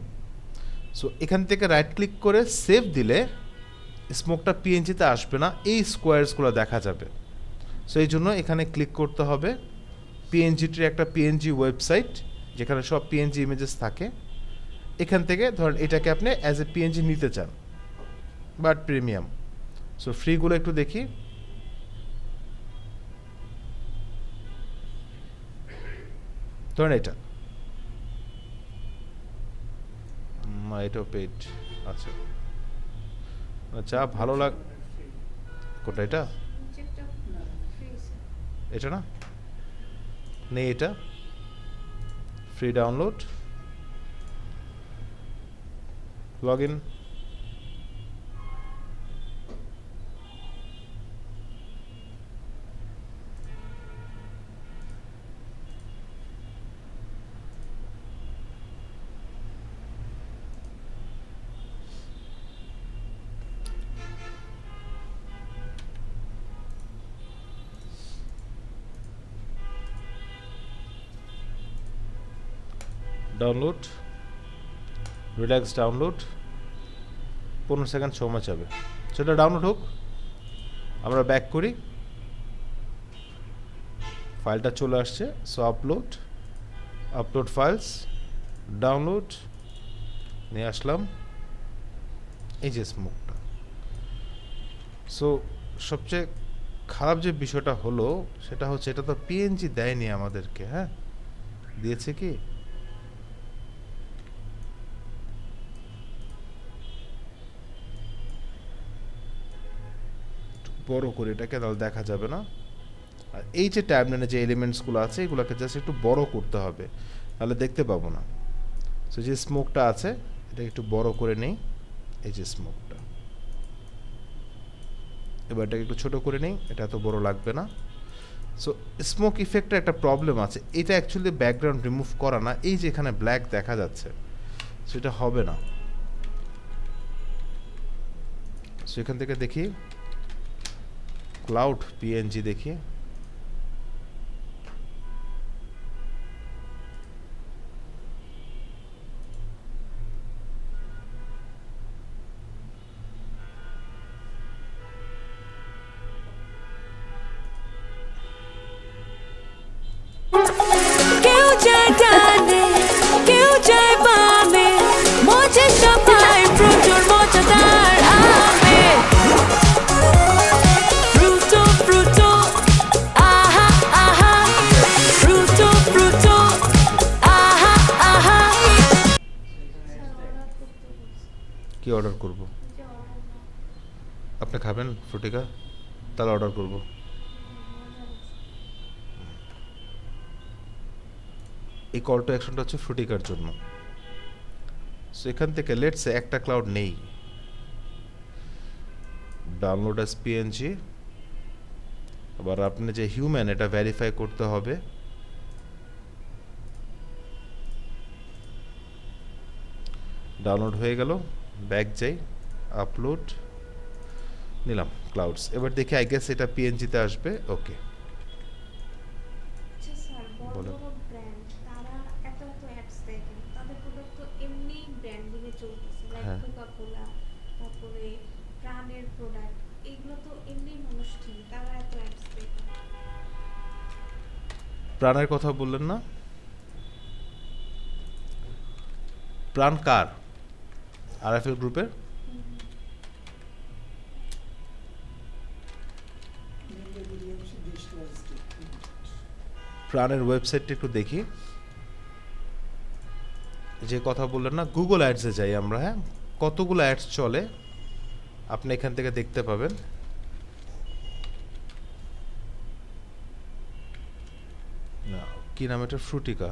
সো এখান থেকে রাইট ক্লিক করে সেভ দিলে স্মোকটা পিএনজিতে আসবে না, এই স্কোয়ারসগুলো দেখা যাবে। সো এই জন্য এখানে ক্লিক করতে হবে। পিএনজিটির একটা পিএনজি ওয়েবসাইট যেখানে সব পিএনজি ইমেজেস থাকে, এখান থেকে ধরেন এটাকে আপনি অ্যাজ এ পিএনজি নিতে চান বাট প্রিমিয়াম। সো ফ্রিগুলো একটু দেখি। ধরেন এটা, এটাও পেড আচ্ছা, আচ্ছা ভালো লাগ, কোনটা এটা, এটা না নেই, এটা free download, log in, download, relax download, 15 second সময় যাবে। সেটা ডাউনলোড হোক, আমরা ব্যাক করি, ফাইলটা চলে আসছে। So upload, upload files, download, নিয়ে আসলাম এই যে স্মোকটা। সো সবচেয়ে খারাপ যে বিষয়টা হলো সেটা হচ্ছে এটা তো পিএনজি দেয়নি আমাদেরকে। হ্যাঁ দিয়েছে কি, বড় করে এটাকে, তাহলে দেখা যাবে না। আর এই যে ট্যাবলাইনে যে এলিমেন্টসগুলো আছে এগুলোকে জাস্ট একটু বড় করতে হবে, তাহলে দেখতে পাবো না। সো যে স্মোকটা আছে এটা একটু বড় করে নেই, এই যে স্মোকটা, এবার এটাকে একটু ছোট করে নেই, এটা এত বড় লাগবে না। সো স্মোক ইফেক্টের একটা প্রবলেম আছে, এটা অ্যাকচুয়ালি ব্যাকগ্রাউন্ড রিমুভ করা না, এই যে এখানে ব্ল্যাক দেখা যাচ্ছে সেটা হবে না। সো এখান থেকে দেখি ক্লাউড পিএনজি, দেখি আপনি খাবেন ফ্রুটিকা? তাহলে অর্ডার করব। এই কল টু অ্যাকশনটা হচ্ছে ফ্রুটিকার জন্য। সো এখান থেকে লেটস সে একটা ক্লাউড নেই, ডাউনলোড অ্যাজ পিএনজি। আবার আপনি যে হিউম্যান এটা ভেরিফাই করতে হবে। ডাউনলোড হয়ে গেল, ব্যাক যাই, আপলোড নিলাম ক্লাউডস। এবার দেখি আই গেস এটা পিএনজিতে আসবে। ওকে, আচ্ছা স্যার, বড় বলো। বড় ব্র্যান্ড তারা এত এত অ্যাডস দেয় কেন? তাদের প্রোডাক্ট তো এমনি ব্র্যান্ডিং এ চলতেছে, লাইক হ্যাঁ। কোকা কোলা, তারপরে প্রাণের প্রোডাক্ট, এগুলো তো এমনি মানুষ কিনে, তারা এত অ্যাডস দেয় কেন? প্রাণের কথা বললেন না? প্রাণ কার? আরএফএল গ্রুপের? প্রাণের ওয়েবসাইটটা একটু দেখি। যে কথা বললেন না, গুগল অ্যাডসে যাই আমরা। হ্যাঁ, কতগুলো অ্যাডস চলে আপনি এখান থেকে দেখতে পাবেন। না, কি নাম এটা? ফ্রুটিকা।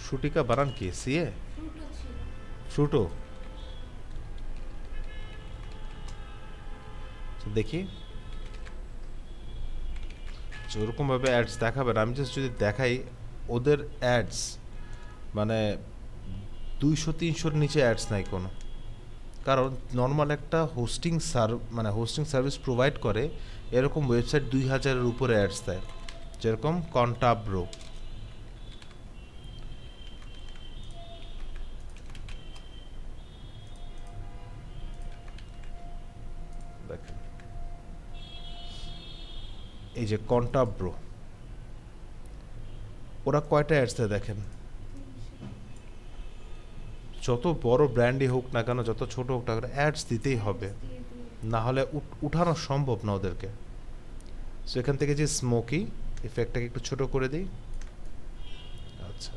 ফ্রুটিকা বানান কি? সিএ? ফ্রুটও ছিল। ফ্রুটো? দেখি ওরকম ভাবে অ্যাডস দেখাবেন। আমি জাস্ট যদি দেখাই ওদের অ্যাডস, মানে 200-300-র নিচে অ্যাডস নাই কোনো। কারণ নর্মাল একটা হোস্টিং সার্ভিস প্রোভাইড করে এরকম ওয়েবসাইট 2000-এর উপরে অ্যাডস দেয়, যেরকম কন্টাব্রো। দেখেন এই যে কন্টাব্রো, ওরা কয়টা অ্যাডস দেয় দেখেন। যত বড় ব্র্যান্ডই হোক না কেন, যত ছোট হোক না কেন, অ্যাডস দিতেই হবে, না হলে উঠানো সম্ভব না ওদেরকে। সো এখান থেকে যে স্মোকি ইফেক্টটাকে একটু ছোট করে দিই। আচ্ছা,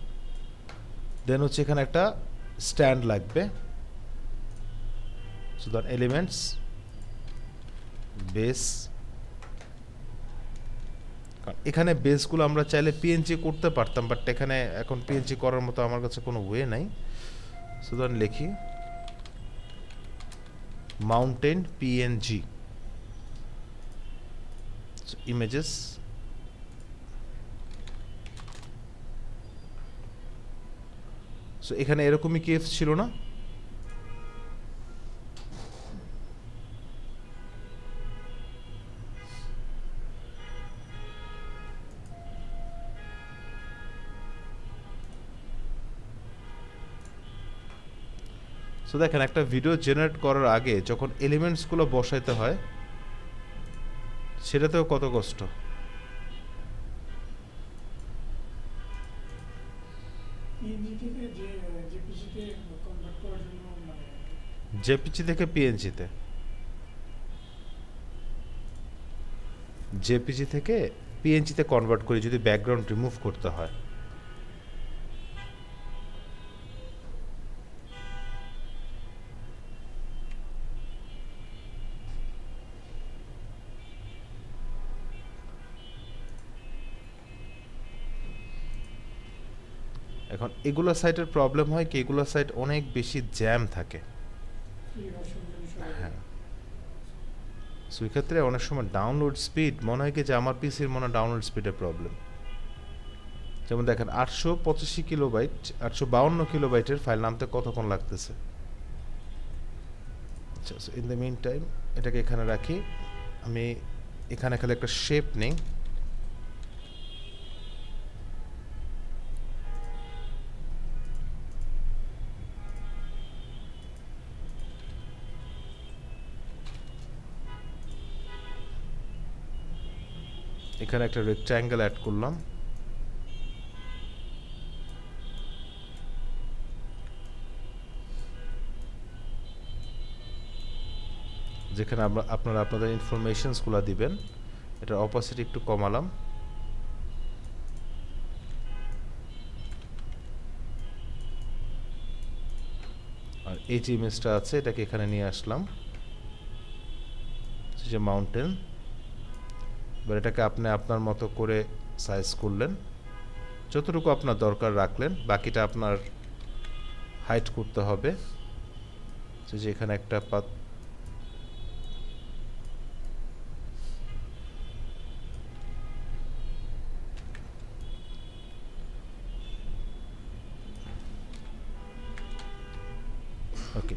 দেন হচ্ছে এখানে একটা স্ট্যান্ড লাগবে। So that elements, base. এখানে বেসগুলো আমরা চাইলে পিএনজি করতে পারতাম, বাট এখানে এখন পিএনজি করার মতো আমার কাছে কোনো ওয়ে নাই। সুতরাং লিখি মাউন্টেন পিএনজি ইমেজেস। সো এখানে এরকমই কেস ছিল না? সো দেখেন, একটা ভিডিও জেনারেট করার আগে যখন এলিমেন্টসগুলো বসাইতে হয় সেটাতেও কত কষ্ট। জেপিজি থেকে পিএনজিতে, জেপিজি থেকে পিএনজিতে কনভার্ট করি যদি ব্যাকগ্রাউন্ড রিমুভ করতে হয়। এখন এগুলো সাইটের প্রবলেম হয় কি, এগুলো সাইট অনেক বেশি জ্যাম থাকে। হ্যাঁ, সো এই ক্ষেত্রে অনেক সময় ডাউনলোড স্পিড মনে হয় কি যে আমার পিসির মনে ডাউনলোড স্পিডের প্রবলেম। যেমন দেখেন 885 কিলোবাইট, 852 কিলোবাইটের ফাইল নামতে কতক্ষণ লাগতেছে। আচ্ছা, so in the meantime এটাকে এখানে রাখি। আমি এখানে খালি একটা শেপ নেই। এখানে একটা রেক্ট্যাঙ্গেল অ্যাড করলাম। যেখানে আপনারা আপনাদের ইনফরমেশনসগুলো দিবেন। এটার অপাসিটি একটু কমালাম। এই যে ইমেজটা আছে এটাকে এখানে নিয়ে আসলাম, যে মাউন্টেন। এবার এটাকে আপনি আপনার মতো করে সাইজ করলেন, যতটুকু আপনার দরকার রাখলেন, বাকিটা আপনার হাইড করতে হবে। যে এখানে একটা ওকে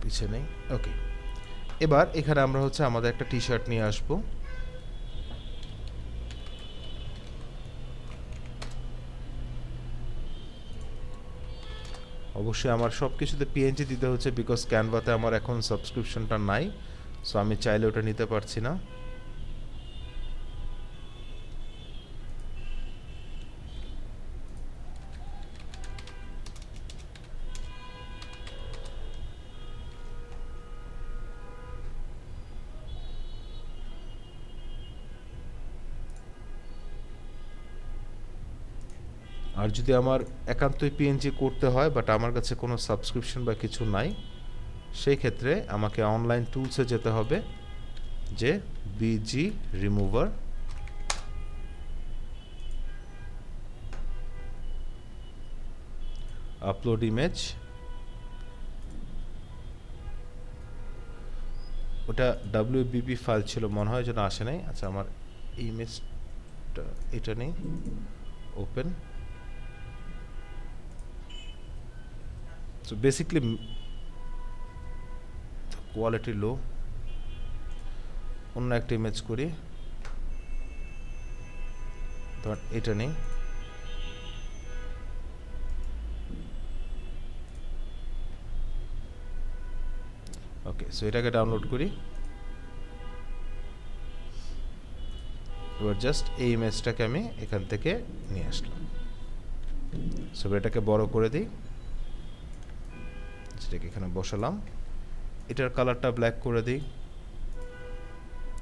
পিছে নেই। ওকে, এবার এখানে আমরা হচ্ছে আমাদের একটা টি শার্ট নিয়ে আসব। অবশ্যই আমার সব কিছুতে পিএনজি দিতে হচ্ছে, বিকজ ক্যানভাতে আমার এখন সাবস্ক্রিপশনটা নাই, সো আমি চাইলে ওটা নিতে পারছি না। আর যদি আমার একান্তই পিএনজি করতে হয়, বাট আমার কাছে কোনো সাবস্ক্রিপশন বা কিছু নাই, সেই ক্ষেত্রে আমাকে অনলাইন টুলসে যেতে হবে, যে বিজি রিমুভার, আপলোড ইমেজ। ওটা WBP ফাইল ছিল মনে হয়, যেন আসে নাই। আচ্ছা, আমার ইমেজটা এটা নেই, open. So basically quality low, অন্য একটা ইমেজ করি, ধর এটা নেই। ওকে, সো এটাকে ডাউনলোড করি। এবার জাস্ট এই ইমেজটাকে আমি এখান থেকে নিয়ে আসলাম। সো এটাকে বড় করে দিই, যেটাকে এখানে বসালাম। এটার কালারটা ব্ল্যাক করে দিই।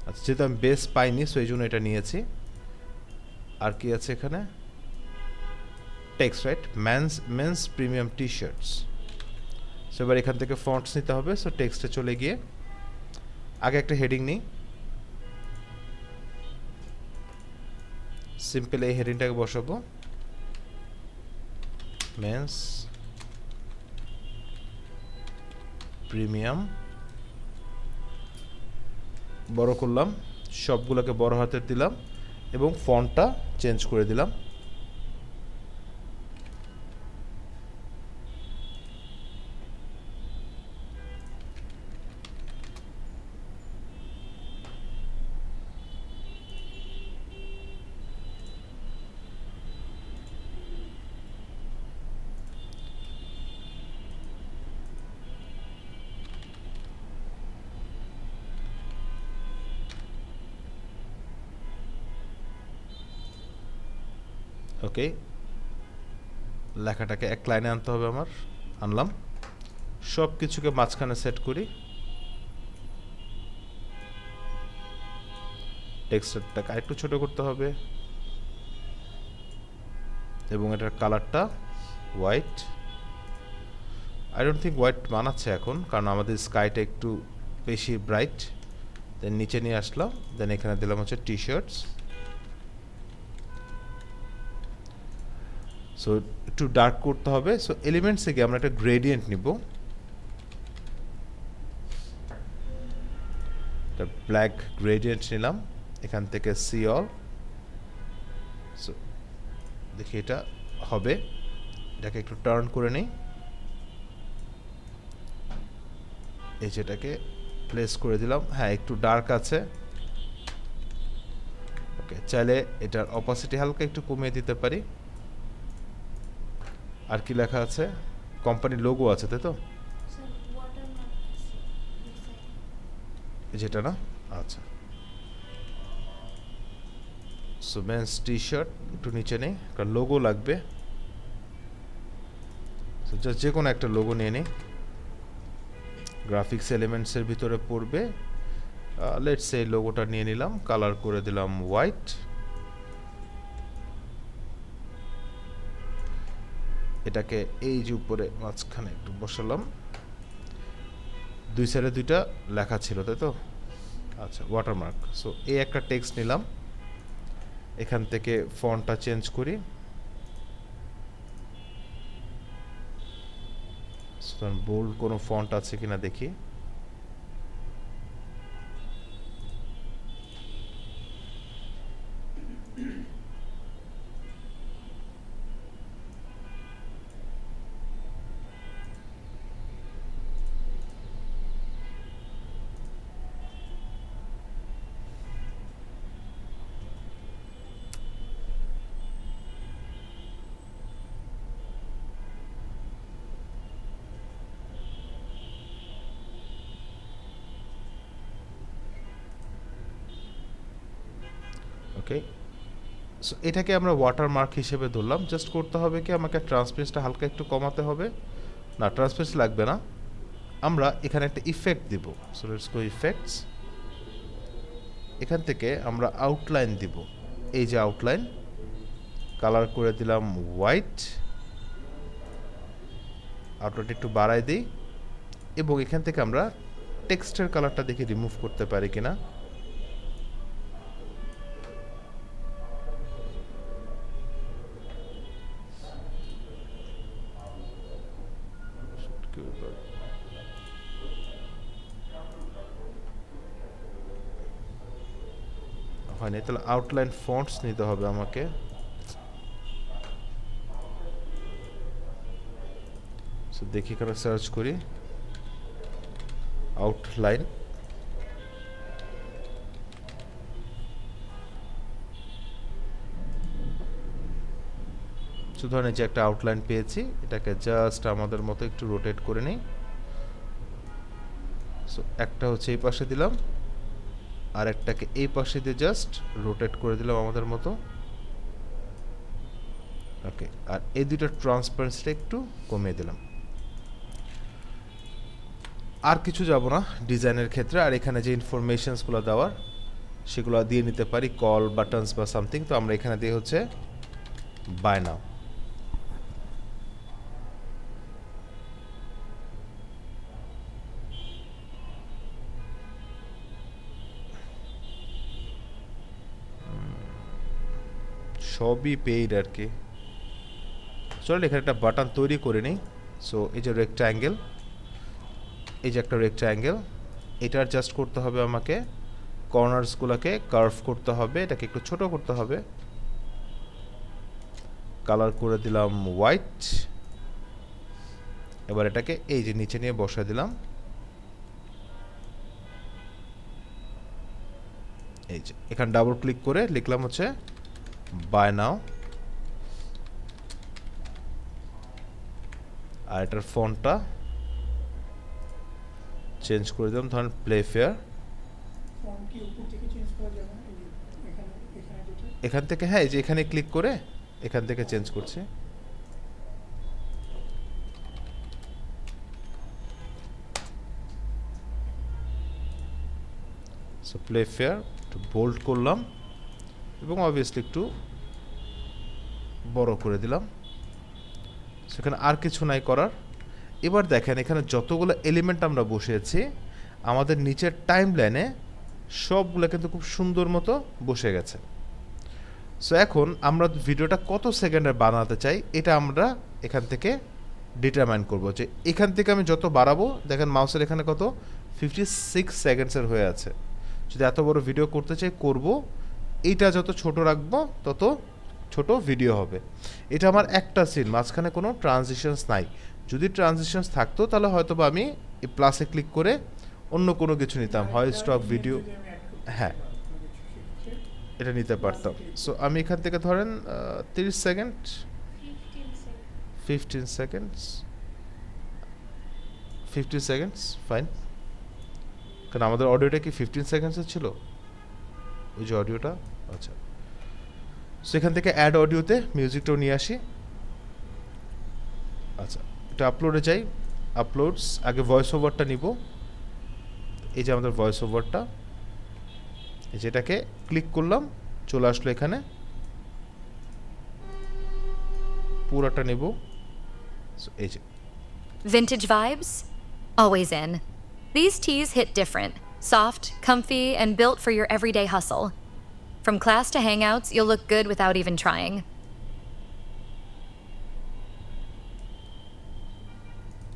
আচ্ছা, যেহেতু আমি বেস পাইনি, সো এই জন্য এটা নিয়েছি। আর কি আছে এখানে? Text, right? Men's premium T shirts. So এবার এখান থেকে ফন্টস নিতে হবে। সো টেক্সটে চলে গিয়ে আগে একটা হেডিং নিই। সিম্পল এই হেডিংটাকে বসাবো, মেন্স প্রিমিয়াম। বড় করলাম, সবগুলোকে বড় হাতের দিলাম এবং ফন্টটা চেঞ্জ করে দিলাম। ওকে, লেখাটাকে এক লাইনে আনতে হবে আমার। আনলাম, সব কিছুকে মাঝখানে সেট করি। টেক্সচারটাকে আরেকটু ছোট করতে হবে এবং এটার কালারটা white. I don't think white মানাচ্ছে এখন, কারণ আমাদের স্কাইটা একটু বেশি ব্রাইট। দেন নিচে নিয়ে আসলাম, দেন এখানে দিলাম হচ্ছে টি শার্টস। সো একটু ডার্ক করতে হবে। সো এলিমেন্টসে গিয়ে আমরা একটা গ্রেডিয়েন্ট নিব, একটা ব্ল্যাক গ্রেডিয়েন্ট নিলাম। এখান থেকে সি অল। সো দেখি এটা হবে, এটাকে একটু টার্ন করে নিই। এই যেটাকে প্লেস করে দিলাম। হ্যাঁ, একটু ডার্ক আছে। ওকে, চাইলে এটার অপাসিটি হালকা একটু কমিয়ে দিতে পারি। আর কি লেখা আছে? কোম্পানির লোগো আছে, তাই তো? যেটা না, আচ্ছা। সো মেন্স টি শার্ট একটু নিচে নেই, কারণ লোগো লাগবে। সো জাস্ট যে কোনো একটা লোগো নিয়ে নিই, গ্রাফিক্স এলিমেন্টসের ভিতরে পড়বে। লেটস সে লোগোটা নিয়ে নিলাম, কালার করে দিলাম হোয়াইট। এটাকে এই যে উপরে মাঝখানে একটু বসালাম। দুই সাইডে দুইটা লেখা ছিল, তাই তো? আচ্ছা, ওয়াটারমার্ক। সো এই একটা টেক্সট নিলাম, এখান থেকে ফন্টটা চেঞ্জ করি। বোল্ড কোনো ফন্ট আছে কিনা দেখি। ওকে, সো এটাকে আমরা ওয়াটারমার্ক হিসেবে ধরলাম। জাস্ট করতে হবে কি, আমাকে ট্রান্সপারেন্সটা হালকা একটু কমাতে হবে। না, ট্রান্সপারেন্স লাগবে না, আমরা এখানে একটা ইফেক্ট দিব। So let's go effects. এখান থেকে আমরা আউটলাইন দিব। এই যে আউটলাইন, কালার করে দিলাম হোয়াইট, আউটলাইনটা একটু বাড়াই দিই, এবং এখান থেকে আমরা টেক্সটের কালারটা দেখে রিমুভ করতে পারি কিনা। হয়নি, তাহলে আউটলাইন ফন্টস নিতে হবে আমাকে। সো দেখি, এখানে সার্চ করি আউটলাইন। সো ধরেন যে একটা আউটলাইন পেয়েছি, এটাকে জাস্ট আমাদের মতো একটু রোটেট করে নিই। সো একটা হচ্ছে এই পাশে দিলাম, আর একটাকে এই পাশে দিয়ে জাস্ট রোটেট করে দিলাম আমাদের মতো। ওকে, আর এই দুটো ট্রান্সপারেন্সিটা একটু কমিয়ে দিলাম। আর কিছু যাব না ডিজাইনের ক্ষেত্রে। আর এখানে যে ইনফরমেশনসগুলো দেওয়ার, সেগুলো দিয়ে নিতে পারি, কল বাটনস বা সামথিং। তো আমরা এখানে দিয়ে হচ্ছে বাই নাও। সবই পেইড আর কি। চলো এখানে একটা বাটন তৈরি করে নিই। সো এই যে রেক্ট্যাঙ্গেল, এই যে একটা রেক্ট্যাঙ্গেল, এটার জাস্ট করতে হবে আমাকে কর্নার্সগুলোকে কার্ভ করতে হবে, এটাকে একটু ছোট করতে হবে। কালার করে দিলাম হোয়াইট। এবার এটাকে এই যে নিচে নিয়ে বসায় দিলাম। এই যে এখানে ডাবল ক্লিক করে লিখলাম হচ্ছে বাই নাও। আর এটার ফন্টটা চেঞ্জ করে দিলাম, ধরেন প্লে ফেয়ার। এখান থেকে, হ্যাঁ, এই যে এখানে ক্লিক করে এখান থেকে চেঞ্জ করছি। সো প্লে ফেয়ার একটু বোল্ড করলাম এবং অবভিয়াসলি একটু বড় করে দিলাম। সেখানে আর কিছু নাই করার। এবার দেখেন এখানে যতগুলো এলিমেন্ট আমরা বসিয়েছি, আমাদের নিচের টাইম লাইনে সবগুলো কিন্তু খুব সুন্দর মতো বসে গেছে। সো এখন আমরা ভিডিওটা কত সেকেন্ডের বানাতে চাই, এটা আমরা এখান থেকে ডিটারমাইন করব। যে এখান থেকে আমি যত বাড়াবো, দেখেন মাউসের এখানে কত 56 সেকেন্ডসের হয়ে আছে। যদি এত বড় ভিডিও করতে চাই করব, এইটা যত ছোট রাখবো তত ছোট ভিডিও হবে। এটা আমার একটা সিন, মাঝখানে কোনো ট্রানজিশনস নাই। যদি ট্রানজিশনস থাকতো তাহলে হয়তো বা আমি এই প্লাসে ক্লিক করে অন্য কোনো কিছু নিতাম, হয় স্টক ভিডিও, হ্যাঁ এটা নিতে পারতাম। সো আমি এখান থেকে ধরেন 30 সেকেন্ড, 15 সেকেন্ডস ফাইন। কারণ আমাদের অডিওটা কি 15 সেকেন্ডসের ছিল, ওই যে অডিওটা। আচ্ছা, সেখান থেকে অ্যাড অডিওতে মিউজিকটাও নিয়ে আসি। আচ্ছা, এটা আপলোডে যাই, আপলোডস, আগে ভয়েস ওভারটা নিব। এই যে আমাদের ভয়েস ওভারটা, যেটাকে ক্লিক করলাম চলে আসলো এখানে, পুরোটা নেব। এই যে Vintage vibes? Always in. These tees hit different. Soft, comfy, and built for your everyday hustle. From class to hangouts, you'll look good without even trying.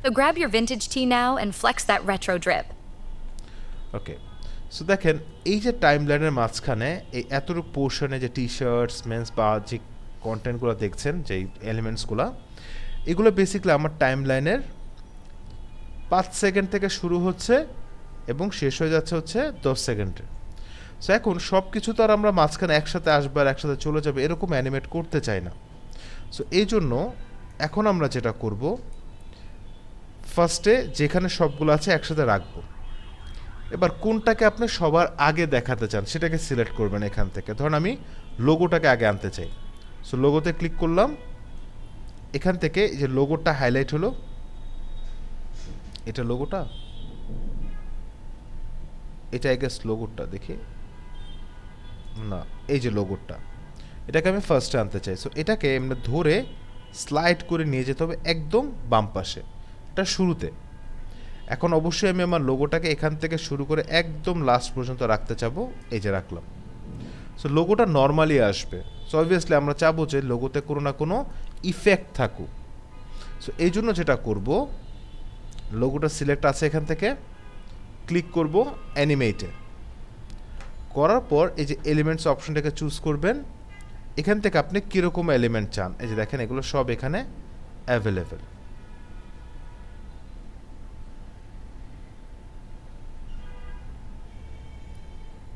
So grab your vintage tee now and flex that retro drip. Okay, so দেখেন এই যে time লাইনের মাঝখানে এই এতটুকু পোর্শনে যে টি shorts men's বা যে কন্টেন্টগুলো দেখছেন যে এলিমেন্টসগুলো, এগুলো বেসিক্যালি আমার টাইম লাইনের 5 সেকেন্ড থেকে শুরু হচ্ছে এবং শেষ হয়ে যাচ্ছে হচ্ছে 10 সেকেন্ডে। সো এখন সব কিছু তো আর আমরা মাঝখানে একসাথে আসবো আর একসাথে চলে যাবে এরকম অ্যানিমেট করতে চাই না। সো এই জন্য এখন আমরা যেটা করব, ফার্স্টে যেখানে সবগুলো আছে একসাথে রাখবো। এবার কোনটাকে আপনি সবার আগে দেখাতে চান সেটাকে সিলেক্ট করবেন এখান থেকে। ধরুন আমি লোগোটাকে আগে আনতে চাই, সো লোগোতে ক্লিক করলাম। এখান থেকে এই যে লোগোটা হাইলাইট হলো, এটা লোগোটা, এটা আই গেস লোগোটা, দেখি না, এই যে লোগোটা, এটাকে আমি ফার্স্টে আনতে চাই। সো এটাকে এমনি ধরে স্লাইড করে নিয়ে যেতে হবে একদম বাম পাশে, এটা শুরুতে। এখন অবশ্যই আমি আমার লোগোটাকে এখান থেকে শুরু করে একদম লাস্ট পর্যন্ত রাখতে চাবো, এই যে রাখলাম। সো লোগোটা নর্মালি আসবে। সো অবভিয়াসলি আমরা চাবো যে লোগোতে কোনো না কোনো ইফেক্ট থাকুক। সো এই জন্য যেটা করব, লোগোটা সিলেক্ট আছে এখান থেকে ক্লিক করব অ্যানিমেটে, করার পর এই যে এলিমেন্টস অপশনটাকে চুজ করবেন। এখান থেকে আপনি কীরকম এলিমেন্ট চান, এই যে দেখেন এগুলো সব এখানে অ্যাভেলেবেল।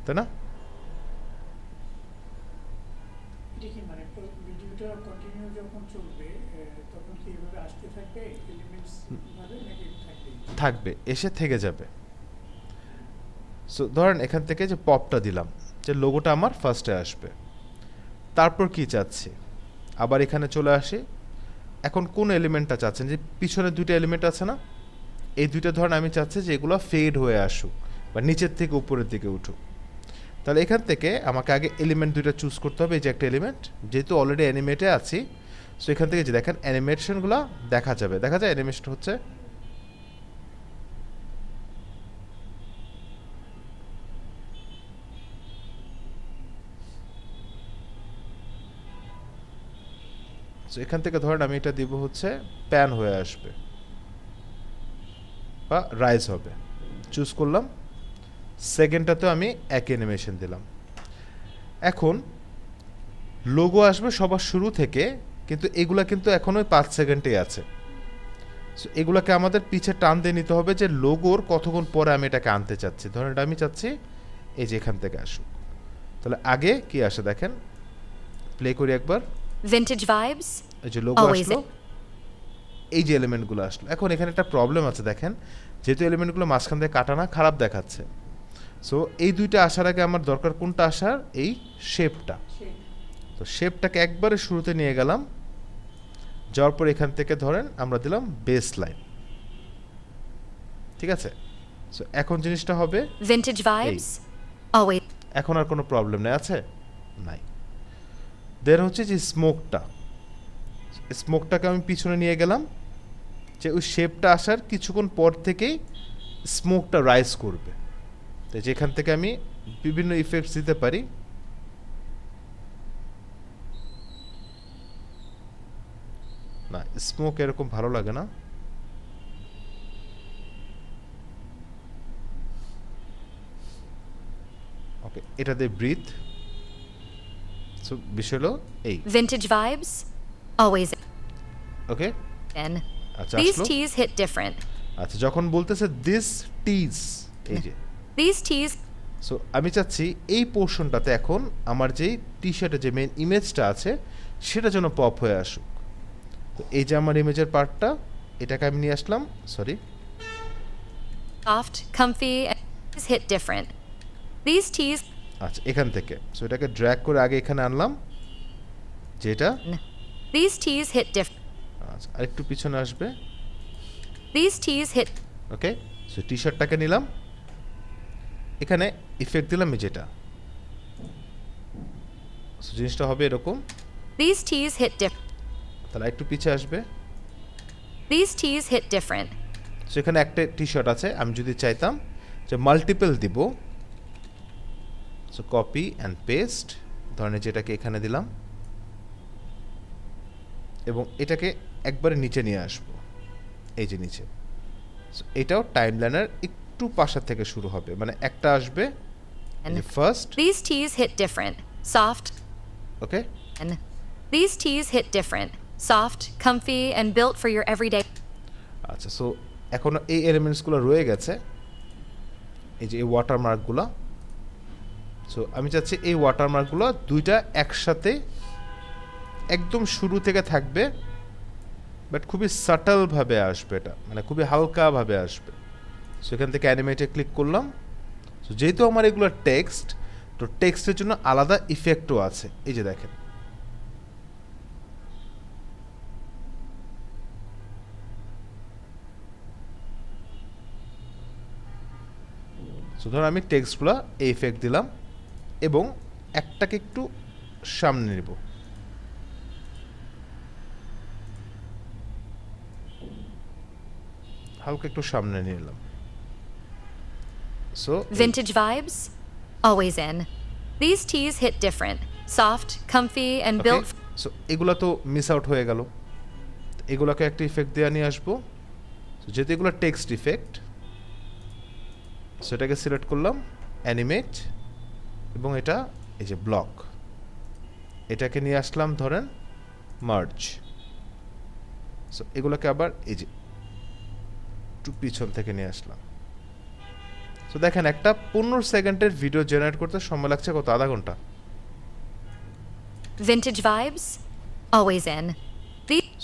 তাই না? থাকবে, এসে থেকে যাবে। সো ধরেন এখান থেকে যে পপটা দিলাম, যে লোগোটা আমার ফার্স্টে আসবে। তারপর কি চাচ্ছি, আবার এখানে চলে আসি। এখন কোন এলিমেন্টটা চাচ্ছেন, যে পিছনে দুইটা এলিমেন্ট আছে না, এই দুইটা ধরেন আমি চাচ্ছি যে এগুলো ফেড হয়ে আসুক বা নিচের থেকে উপরের দিকে উঠুক। তাহলে এখান থেকে আমাকে আগে এলিমেন্ট দুইটা চুজ করতে হবে। এই যে একটা এলিমেন্ট, যেহেতু অলরেডি অ্যানিমেটে আছি, সো এখান থেকে যে দেখেন অ্যানিমেশনগুলো দেখা যাবে, দেখা যায় অ্যানিমেশন হচ্ছে। সো এখান থেকে ধরেন আমি এটা দিব হচ্ছে প্যান হয়ে আসবে বা রাইজ হবে, চুজ করলাম। সেকেন্ডটাতে আমি এক অ্যানিমেশন দিলাম। এখন লোগো আসবে সবার শুরু থেকে, কিন্তু এগুলা কিন্তু এখন ওই 5 সেকেন্ডেই আছে। সো এগুলাকে আমাদের পিছে টান দিয়ে নিতে হবে যে লোগোর কতক্ষণ পরে আমি এটাকে আনতে চাচ্ছি। ধরেন এটা আমি চাচ্ছি এই যে এখান থেকে আসুক। তাহলে আগে কি আসে দেখেন, প্লে করি একবার। Vintage vibes? এই যে লোগো আসলো, এই যে এলিমেন্টগুলো আসলো। এখন এখানে একটা প্রবলেম আছে দেখেন, যেহেতু এলিমেন্টগুলো মাঝখান দিয়ে কাটা না, খারাপ দেখাচ্ছে। সো এই দুইটা আসার আগে আমার দরকার কোনটা আসার, এই শেপটা। তো শেপটাকে একবারে শুরুতে নিয়ে গেলাম, যাওয়ার পর এখান থেকে ধরেন আমরা দিলাম বেস লাইন, ঠিক আছে। সো এখন জিনিসটা হবে Vintage vibes? Always. এখন আর কোনো প্রবলেম নেই, আছে নাই। দেন হচ্ছে যে স্মোকটা, স্মোকটাকে আমি পিছনে নিয়ে গেলাম, যে ওই শেপটা আসার কিছুক্ষণ পর থেকেই স্মোকটা রাইজ করবে। তো যেখান থেকে আমি বিভিন্ন ইফেক্টস দিতে পারি। না, স্মোক এরকম ভালো লাগে না। ওকে, এটা দিয়ে ব্রিথ। সো বিষয় হলো এই Vintage vibes? Always. Okay, In. আচ্ছা These আসলো। tees hit different. আচ্ছা, যখন বলতেছে দিস টিজ, এই যে These tees. সো আমি চাচ্ছি এই পোর্শনটাতে এখন আমার যেই টি শার্টের যে মেইন ইমেজটা আছে সেটা যেন পপ হয়ে আসুক। তো এই যে আমার ইমেজের পার্টটা, এটাকে আমি নিয়ে আসলাম, sorry, Soft, comfy, and tees hit different. These tees. আচ্ছা এখান থেকে সো এটাকে ড্র্যাগ করে আগে এখানে আনলাম, যেটা These tees hit different. আচ্ছা আরেকটু পিছনে আসবে। These tees hit. Okay, so টি শার্টটাকে নিলাম, এখানে ইফেক্ট দিলাম যেটা, সো জিনিসটা হবে এরকম। These tees hit different. তাহলে একটু পিছে আসবে। These tees hit different. সেখানে একটা টি শার্ট আছে, আমি যদি চাইতাম যে মাল্টিপল দিব, সো কপি অ্যান্ড পেস্ট, ধরেন যেটাকে এখানে দিলাম এবং এটাকে একবারে নিচে নিয়ে আসবো, এই যে নিচে। সো এটাও টাইমলাইনের একটু পাশা থেকে শুরু হবে, মানে একটা আসবে first. These tees hit different, soft. Okay, And these tees hit different, soft, comfy, and built for your everyday. আচ্ছা, সো এখন এই এলিমেন্টসগুলো রয়ে গেছে, এই যে এই ওয়াটারমার্কগুলো। সো আমি চাচ্ছি এই ওয়াটারমার্কগুলো দুইটা একসাথে একদম শুরু থেকে থাকবে, বাট খুবই সাটলভাবে আসবে, এটা মানে খুবই হালকাভাবে আসবে। সো এখান থেকে অ্যানিমেটে ক্লিক করলাম। সো যেহেতু আমার এগুলো টেক্সট, তো টেক্সটের জন্য আলাদা ইফেক্টও আছে, এই যে দেখেন। সো ধরুন আমি টেক্সটগুলো এই ইফেক্ট দিলাম এবং একটাকে একটু সামনে নেব, হালকা একটু সামনে নিয়ে নিলাম। So Vintage vibes? Always in. These tees hit different, soft, comfy, and built. So এগুলো তো মিস আউট হয়ে গেল, এগুলোকে একটা ইফেক্ট দিয়ে নিয়ে আসবো। সো যেহেতু এগুলো টেক্সট ইফেক্ট, সেটাকে সিলেক্ট করলাম, অ্যানিমেট, এবং এটা এই যে ব্লক, এটাকে নিয়ে আসলাম ধরেন মার্জ। সো এগুলোকে আবার এই যে একটু পিছন থেকে নিয়ে আসলাম। সো দেখেন একটা 15 সেকেন্ডের ভিডিও জেনারেট করতে সময় লাগছে কত, আধা ঘন্টা। Vintage vibes? Always in.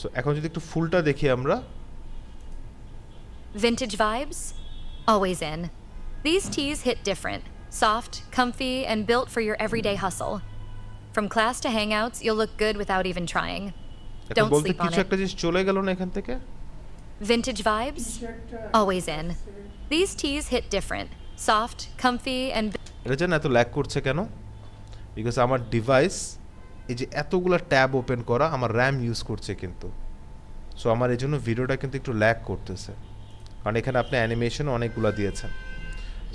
So এখন যদি একটু ফুলটা দেখি আমরা, Vintage vibes? Always in. These tees hit different, soft, comfy, and built for your everyday hustle. From class to hangouts, you'll look good without even trying. এখন Don't বলতে sleep on কিছু it. একটা জিনিস চলে গেল না এখান থেকে। Vintage vibes? Always in. These tees hit different, soft, comfy, and এটা জানেন এত ল্যাগ করছে কেন? বিকজ আমার ডিভাইস এই যে এতগুলো ট্যাব ওপেন করা, আমার র্যাম ইউজ করছে কিন্তু। সো আমার এই জন্য ভিডিওটা কিন্তু একটু ল্যাগ করতেছে, কারণ এখানে আপনি অ্যানিমেশন অনেকগুলো দিয়েছেন।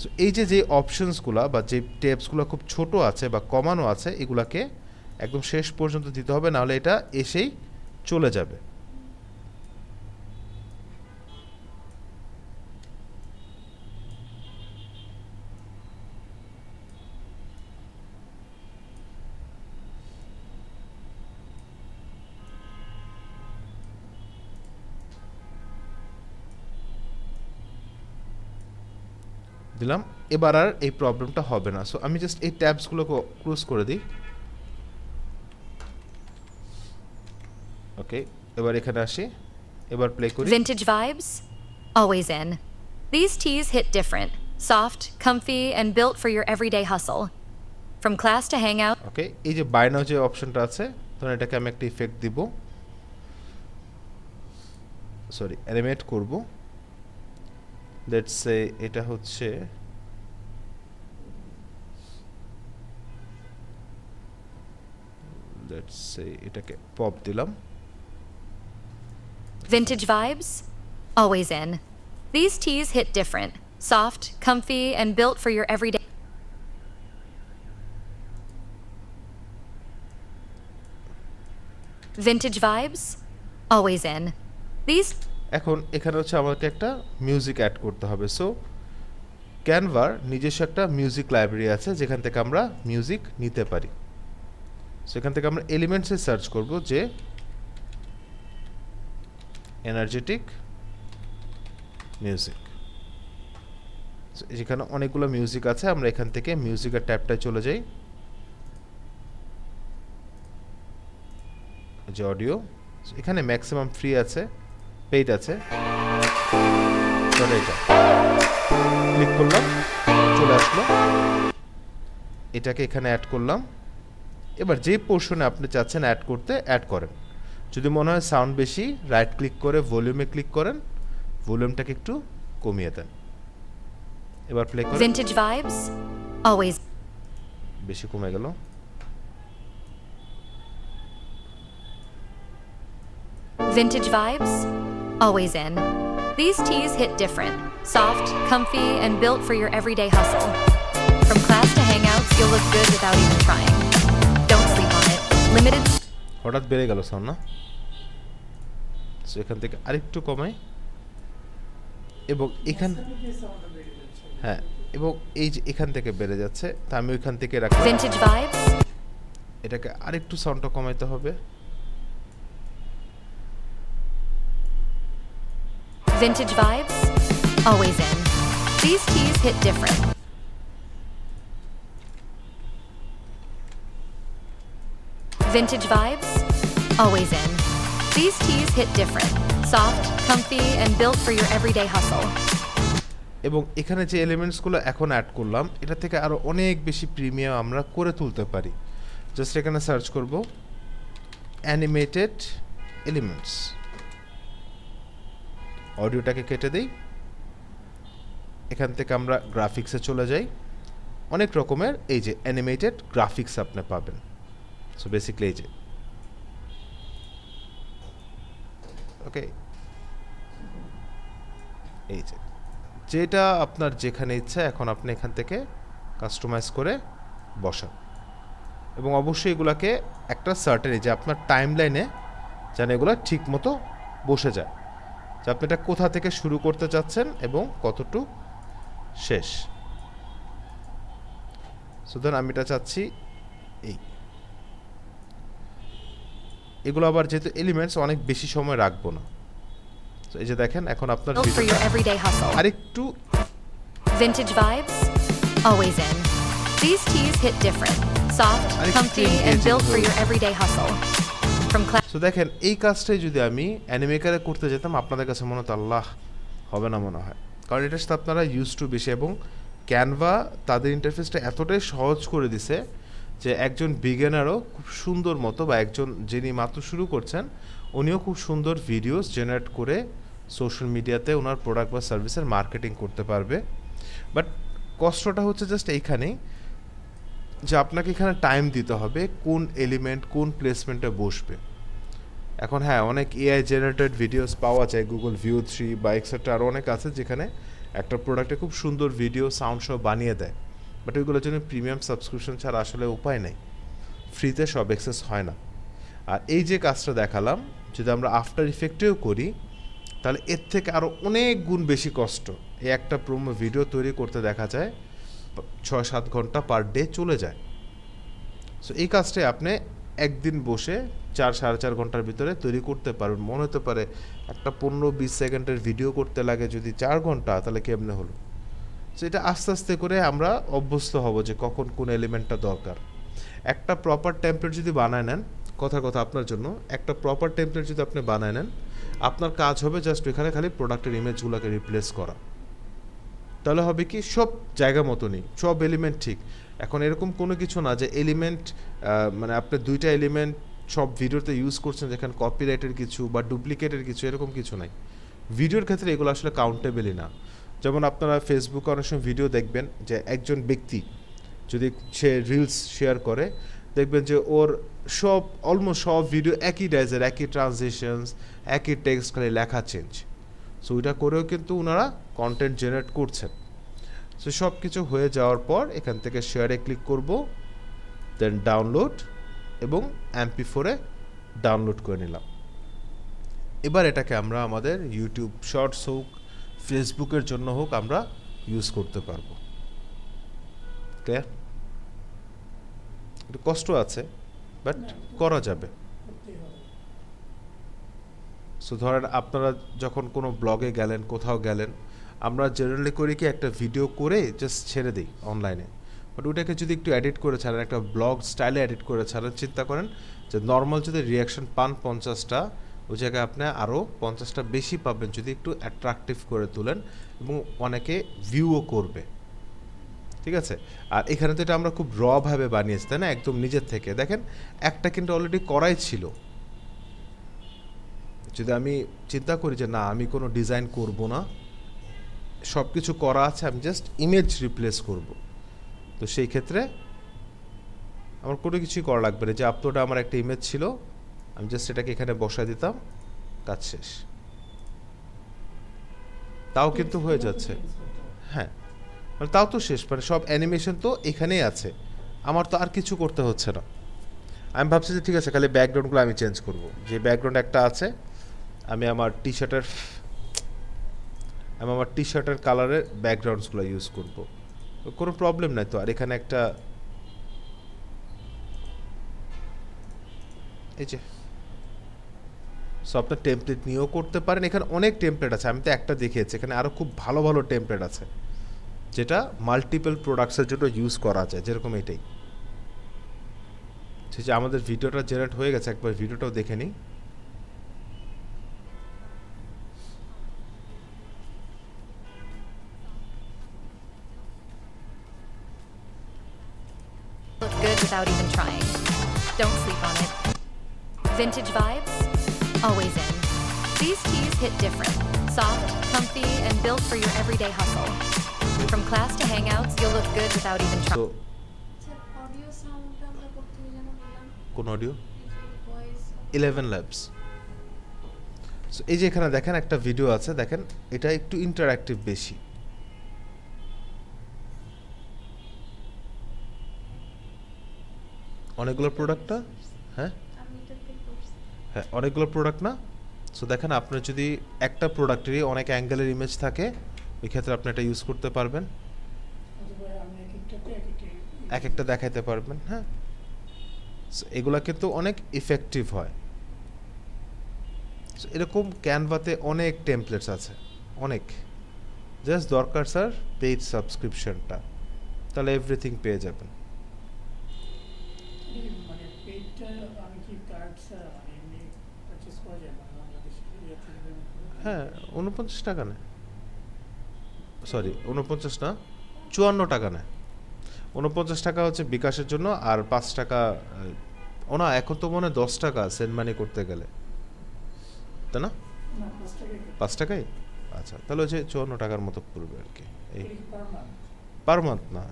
সো এই যে অপশনসগুলো বা যে ট্যাবসগুলো খুব ছোট আছে বা কমানো আছে, এগুলাকে একদম শেষ পর্যন্ত দিতে হবে, নাহলে এটা এসেই চলে যাবে। দিলাম, এবার আর এই প্রবলেমটা হবে না। সো আমি জাস্ট এই ট্যাবসগুলোকে ক্লোজ করে দিই। ওকে, এবার এখানে আসি, এবার প্লে করি। Vintage vibes? Always in. These tees hit different, soft, comfy, and built for your everyday hustle. From class to hangout. ওকে, এই যে বাইনাও যে অপশনটা আছে, ধরুন এটাকে আমি একটা ইফেক্ট দিব, সরি অ্যানিমেট করব। লেটস সে এটা হচ্ছে লেটস সে এটাকে পপ দিলাম। Vintage vibes? Always in. These tees hit different, soft, comfy, and built for your everyday. Vintage vibes? Always in. These. এখন এখানে হচ্ছে আমাকে একটা মিউজিক অ্যাড করতে হবে। সো ক্যানভার নিজস্ব একটা মিউজিক লাইব্রেরি আছে, যেখান থেকে আমরা মিউজিক নিতে পারি। সো এখান থেকে আমরা এলিমেন্টসে সার্চ করব যে এনার্জেটিক মিউজিক। যেখানে অনেকগুলো মিউজিক আছে, আমরা এখান থেকে মিউজিকের ট্যাবটায় চলে যাই, যে অডিও। এখানে ম্যাক্সিমাম ফ্রি আছে, পেইড আছে, ক্লিক করলাম, চলে আসলো। এটাকে এখানে অ্যাড করলাম। এবার যে পোর্শনে আপনি চাচ্ছেন অ্যাড করতে, অ্যাড করেন। যদি মনে হয় সাউন্ড বেশি, রাইট ক্লিক করে ভলিউমে ক্লিক করেন, ভলিউমটাকে একটু কমিয়ে দেন। এবার প্লে করেন। Vintage vibes? Always. বেশি কমে গেল। Vintage vibes? Always in. These tees hit different. Soft, comfy, and built for your everyday hustle. From class to hangouts, you'll look good without even trying. Don't sleep on it. Limited. হঠাৎ বেড়ে গেল sound না, so এখান থেকে আরেকটু কমাই এবং এখান হ্যাঁ এবং এই যে এখান থেকে বেড়ে যাচ্ছে, তা আমি ওইখান থেকে রাখলাম। Vintage vibes. এটাকে আরেকটু সাউন্ডটা কমাইতে হবে। Vintage vibes. Always in. These tees hit different. Vintage vibes. Always in. These tees hit different. Soft, comfy, and built for your everyday hustle. এবং এখানে যে এলিমেন্টসগুলো এখন অ্যাড করলাম, এটা থেকে আরো অনেক বেশি প্রিমিয়াম আমরা করে তুলতে পারি। জাস্ট এখানে সার্চ করব অ্যানিমেটেড এলিমেন্টস, অডিওটাকে কেটে দেই, এখান থেকে আমরা গ্রাফিক্সে চলে যাই। অনেক রকমের এই যে অ্যানিমেটেড গ্রাফিক্স আপনি পাবেন। সো বেসিক্যালি এই যে ওকে, এই যে যেটা আপনার যেখানে ইচ্ছা এখন আপনি এখান থেকে কাস্টমাইজ করে বসান এবং অবশ্যই এগুলাকে একটা সার্টেন যে আপনার টাইমলাইনে যেন এগুলো ঠিক মতো বসে যায়, যে আপনি এটা কোথা থেকে শুরু করতে চাচ্ছেন এবং কতটুকু শেষ। সুতরাং আমি এটা চাচ্ছি এই, এগুলো আবার যেহেতু এলিমেন্টস অনেক বেশি সময় রাখবো না। তো এই যে দেখেন এখন আপনার Built for your everyday hustle. আরেকটু Vintage vibes. Always in. These tees hit different. Soft, comfy, and built for your everyday hustle. From class. So দেখেন এই কাজটাই যদি আমি অ্যানিমেকারে করতে যেতাম, আপনাদের কাছে মনে হতো আল্লাহ হবে না মনে হয়, কারণ এটার সাথে আপনারা ইউজ টু বেশি এবং ক্যানভা তাদের ইন্টারফেসটা এতটাই সহজ করে দিছে যে একজন বিগিনারও খুব সুন্দর মতো, বা একজন যিনি মাত্র শুরু করছেন উনিও খুব সুন্দর ভিডিওস জেনারেট করে সোশ্যাল মিডিয়াতে ওনার প্রোডাক্ট বা সার্ভিসের মার্কেটিং করতে পারবে। বাট কষ্টটা হচ্ছে জাস্ট এইখানেই যে আপনাকে এখানে টাইম দিতে হবে কোন এলিমেন্ট কোন প্লেসমেন্টে বসবে। এখন হ্যাঁ অনেক এআই জেনারেটেড ভিডিওস পাওয়া যায়, গুগল ভিউ 3 বা এক্সেট্রা আরও অনেক আছে যেখানে একটা প্রোডাক্টে খুব সুন্দর ভিডিও সাউন্ড সহ বানিয়ে দেয়, বাট ওইগুলোর জন্য প্রিমিয়াম সাবস্ক্রিপশন ছাড়া আসলে উপায় নেই, ফ্রিতে সব অ্যাক্সেস হয় না। আর এই যে কাজটা দেখালাম যদি আমরা আফটার ইফেক্টেও করি তাহলে এর থেকে আরও অনেক গুণ বেশি কষ্ট। এই একটা প্রোমো ভিডিও তৈরি করতে দেখা যায় 6-7 ঘন্টা পার ডে চলে যায়। সো এই কাজটাই আপনি একদিন বসে 4-4.5 ঘন্টার ভিতরে তৈরি করতে পারবেন। মনে হতে পারে একটা 15-20 সেকেন্ডের ভিডিও করতে লাগে যদি 4 ঘন্টা, তাহলে কেমনে হলো? সো এটা আস্তে আস্তে করে আমরা অভ্যস্ত হব যে কখন কোন এলিমেন্টটা দরকার। একটা প্রপার টেমপ্লেট যদি বানায় নেন, কথা আপনার জন্য একটা প্রপার টেমপ্লেট যদি আপনি বানায় নেন, আপনার কাজ হবে জাস্ট এখানে খালি প্রোডাক্টের ইমেজগুলোকে রিপ্লেস করা। তাহলে হবে কি সব জায়গা মতো নেই, সব এলিমেন্ট ঠিক। এখন এরকম কোনো কিছু না যে এলিমেন্ট মানে আপনি 2টা এলিমেন্ট সব ভিডিওতে ইউজ করছেন যেখানে কপিরাইটের কিছু বা ডুপ্লিকেটের কিছু, এরকম কিছু নাই। ভিডিওর ক্ষেত্রে এগুলো আসলে কাউন্টেবলই না। যেমন আপনারা ফেসবুকে অনেক সময় ভিডিও দেখবেন যে একজন ব্যক্তি যদি সে রিলস শেয়ার করে, দেখবেন যে ওর সব অলমোস্ট সব ভিডিও একই ডাইজের, একই ট্রানজিশনস, একই টেক্সট, খালি লেখা চেঞ্জ। সো ওইটা করেও কিন্তু ওনারা কন্টেন্ট জেনারেট করছেন। সো সব কিছু হয়ে যাওয়ার পর এখান থেকে শেয়ারে ক্লিক করব, দেন ডাউনলোড এবং MP4-এ ডাউনলোড করে নিলাম। এবার এটাকে আমরা আমাদের ইউটিউব শর্টস হোক, ফেসবুকের জন্য হোক আমরা ইউজ করতে পারবো। ক্লিয়ার? একটু কষ্ট আছে বাট করা যাবে। সো ধরেন আপনারা যখন কোনো ব্লগে গেলেন, কোথাও গেলেন, আমরা জেনারেলি করি কি একটা ভিডিও করে জাস্ট ছেড়ে দিই অনলাইনে, বাট ওটাকে যদি একটু এডিট করে ছাড়েন, একটা ব্লগ স্টাইলে এডিট করে ছাড়েন, চিন্তা করেন যে নর্মাল যদি রিয়াকশন পান 50টা, ওই জায়গায় আপনি আরও 50টা বেশি পাবেন যদি একটু অ্যাট্রাকটিভ করে তোলেন এবং অনেকে ভিউও করবে। ঠিক আছে? আর এখানে তো এটা আমরা খুব রভাবে বানিয়েছি, তাই না? একদম নিজের থেকে। দেখেন একটা কিন্তু অলরেডি করাই ছিল। যদি আমি চিন্তা করি যে না আমি কোনো ডিজাইন করব না, সব কিছু করা আছে, আমি জাস্ট ইমেজ রিপ্লেস করব, তো সেই ক্ষেত্রে আমার কোনো কিছুই করা লাগবে না। যে আপলোডে আমার একটা ইমেজ ছিল, আমি জাস্ট এটাকে এখানে বসায় দিতাম, কাজ শেষ। তাও কিন্তু হয়ে যাচ্ছে। হ্যাঁ, মানে তাও তো শেষ, মানে সব অ্যানিমেশন তো এখানেই আছে, আমার তো আর কিছু করতে হচ্ছে না। আমি ভাবছি যে ঠিক আছে, খালি ব্যাকগ্রাউন্ডগুলো আমি চেঞ্জ করব। যে ব্যাকগ্রাউন্ড একটা আছে, আমি আমার টি শার্টের কালারের ব্যাকগ্রাউন্ডসগুলো ইউজ করব, কোনো প্রবলেম নাই তো। আর এখানে একটা এই যে সো আপনার টেমপ্লেট নিয়েও করতে পারেন। এখানে অনেক টেমপ্লেট আছে, আমি তো একটা দেখিয়েছি, এখানে আরও খুব ভালো ভালো টেমপ্লেট আছে যেটা মাল্টিপল প্রোডাক্টসের জন্য ইউজ করা যায়, যেরকম এটাই। ঠিক আছে, আমাদের ভিডিওটা জেনারেট হয়ে গেছে, একবার ভিডিওটাও দেখে নিই। Look good without even trying. Don't sleep on it. Vintage vibes? Always in. These tees hit different. Soft, comfy, and built for your everyday hustle. From class to hangouts, you'll look good without even so trying. Audio সাউন্ডটা আমরা করতে যেন বললাম কোন audio? Voice 11 labs. So এই যে এখানে দেখেন একটা ভিডিও আছে, দেখেন এটা একটু ইন্টারঅ্যাক্টিভ বেশি। অনেকগুলো প্রোডাক্ট না? হ্যাঁ আমি এটাতে করছি হ্যাঁ, অনেকগুলো প্রোডাক্ট না? সো দেখেন, আপনার যদি একটা প্রোডাক্টেরই অনেক অ্যাঙ্গেলের ইমেজ থাকে, ওই ক্ষেত্রে আপনি এটা ইউজ করতে পারবেন, এক একটা দেখাইতে পারবেন। হ্যাঁ, সো এগুলা কিন্তু অনেক ইফেক্টিভ হয়। সো এরকম ক্যানভাতে অনেক টেমপ্লেটস আছে, অনেক। জাস্ট দরকার স্যার পেইড সাবস্ক্রিপশনটা, তাহলে এভরিথিং পেয়ে যাবেন। হ্যাঁ, 49 টাকা নেয়, সরি 49 না, 54 টাকা নেয়। 49 টাকা হচ্ছে বিকাশের জন্য, আর 5 টাকা না, এখন তো মনে হয় 10 টাকা সেন্ড মানি করতে গেলে, তাই না? 5 টাকাই? আচ্ছা, তাহলে হচ্ছে 54 টাকার মতো পড়বে আর কি। এই পার মান্থ না,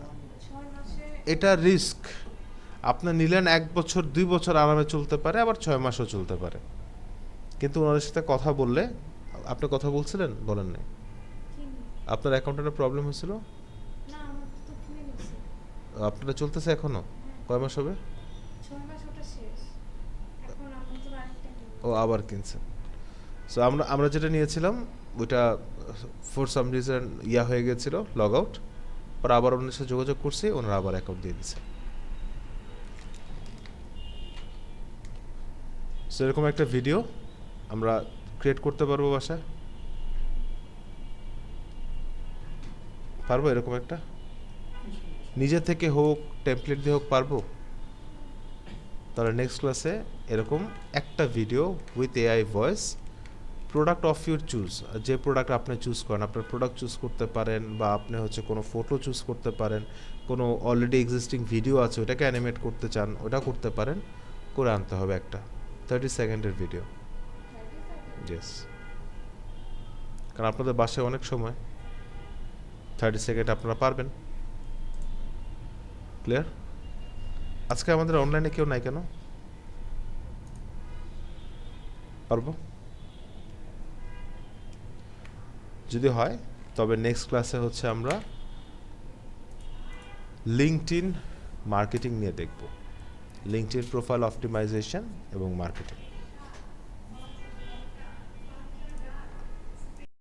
6 মাসে এটা রিস্ক। আপনি নিলেন 1 বছর 2 বছর আরামে চলতে পারে, আবার 6 মাসও চলতে পারে। কিন্তু ওনাদের সাথে কথা বললে, আপনি কথা বলছিলেন, বলেন নাই? আপনার অ্যাকাউন্টের প্রবলেম হয়েছিল? না আমার তো কিনে নিছি আপনারা চলতেছে এখনো? কয় মাস হবে? 6 মাস ওটা শেষ এখন আমরা তো আরেকটা কিনবো ও আবার কিনছেন। সো আমরা যেটা নিয়েছিলাম ওইটা ফর সাম রিজন হয়ে গেছিল, লগ আউট, পর আবার ওনার সাথে যোগাযোগ করছি, ওনারা আবার অ্যাকাউন্ট দিয়ে দিচ্ছে। সো এরকম একটা ভিডিও আমরা ক্রিয়েট করতে পারবো বাসায়, পারবো এরকম একটা, নিজে থেকে হোক টেমপ্লেট দিয়ে হোক, পারবো। তাহলে নেক্সট ক্লাসে এরকম একটা video with AI voice, product of your choose, যে প্রোডাক্ট আপনি চুজ করেন, আপনার প্রোডাক্ট চুজ করতে পারেন, বা আপনি হচ্ছে কোনো ফটো চুজ করতে পারেন, কোনো অলরেডি এক্সিস্টিং ভিডিও আছে ওটাকে অ্যানিমেট করতে চান, ওটা করতে পারেন, করে আনতে হবে একটা 30 সেকেন্ডের ভিডিও। ইয়েস, কারণ আপনাদের বাসায় অনেক সময়, 30 সেকেন্ড আপনারা পারবেন। ক্লিয়ার? আজকে আমাদের অনলাইনে কেউ নাই কেন? পারবো যদি হয়, তবে নেক্সট ক্লাসে হচ্ছে আমরা লিঙ্কডইন মার্কেটিং নিয়ে দেখব, লিঙ্কডইন প্রোফাইল অপটিমাইজেশন এবং মার্কেটিং।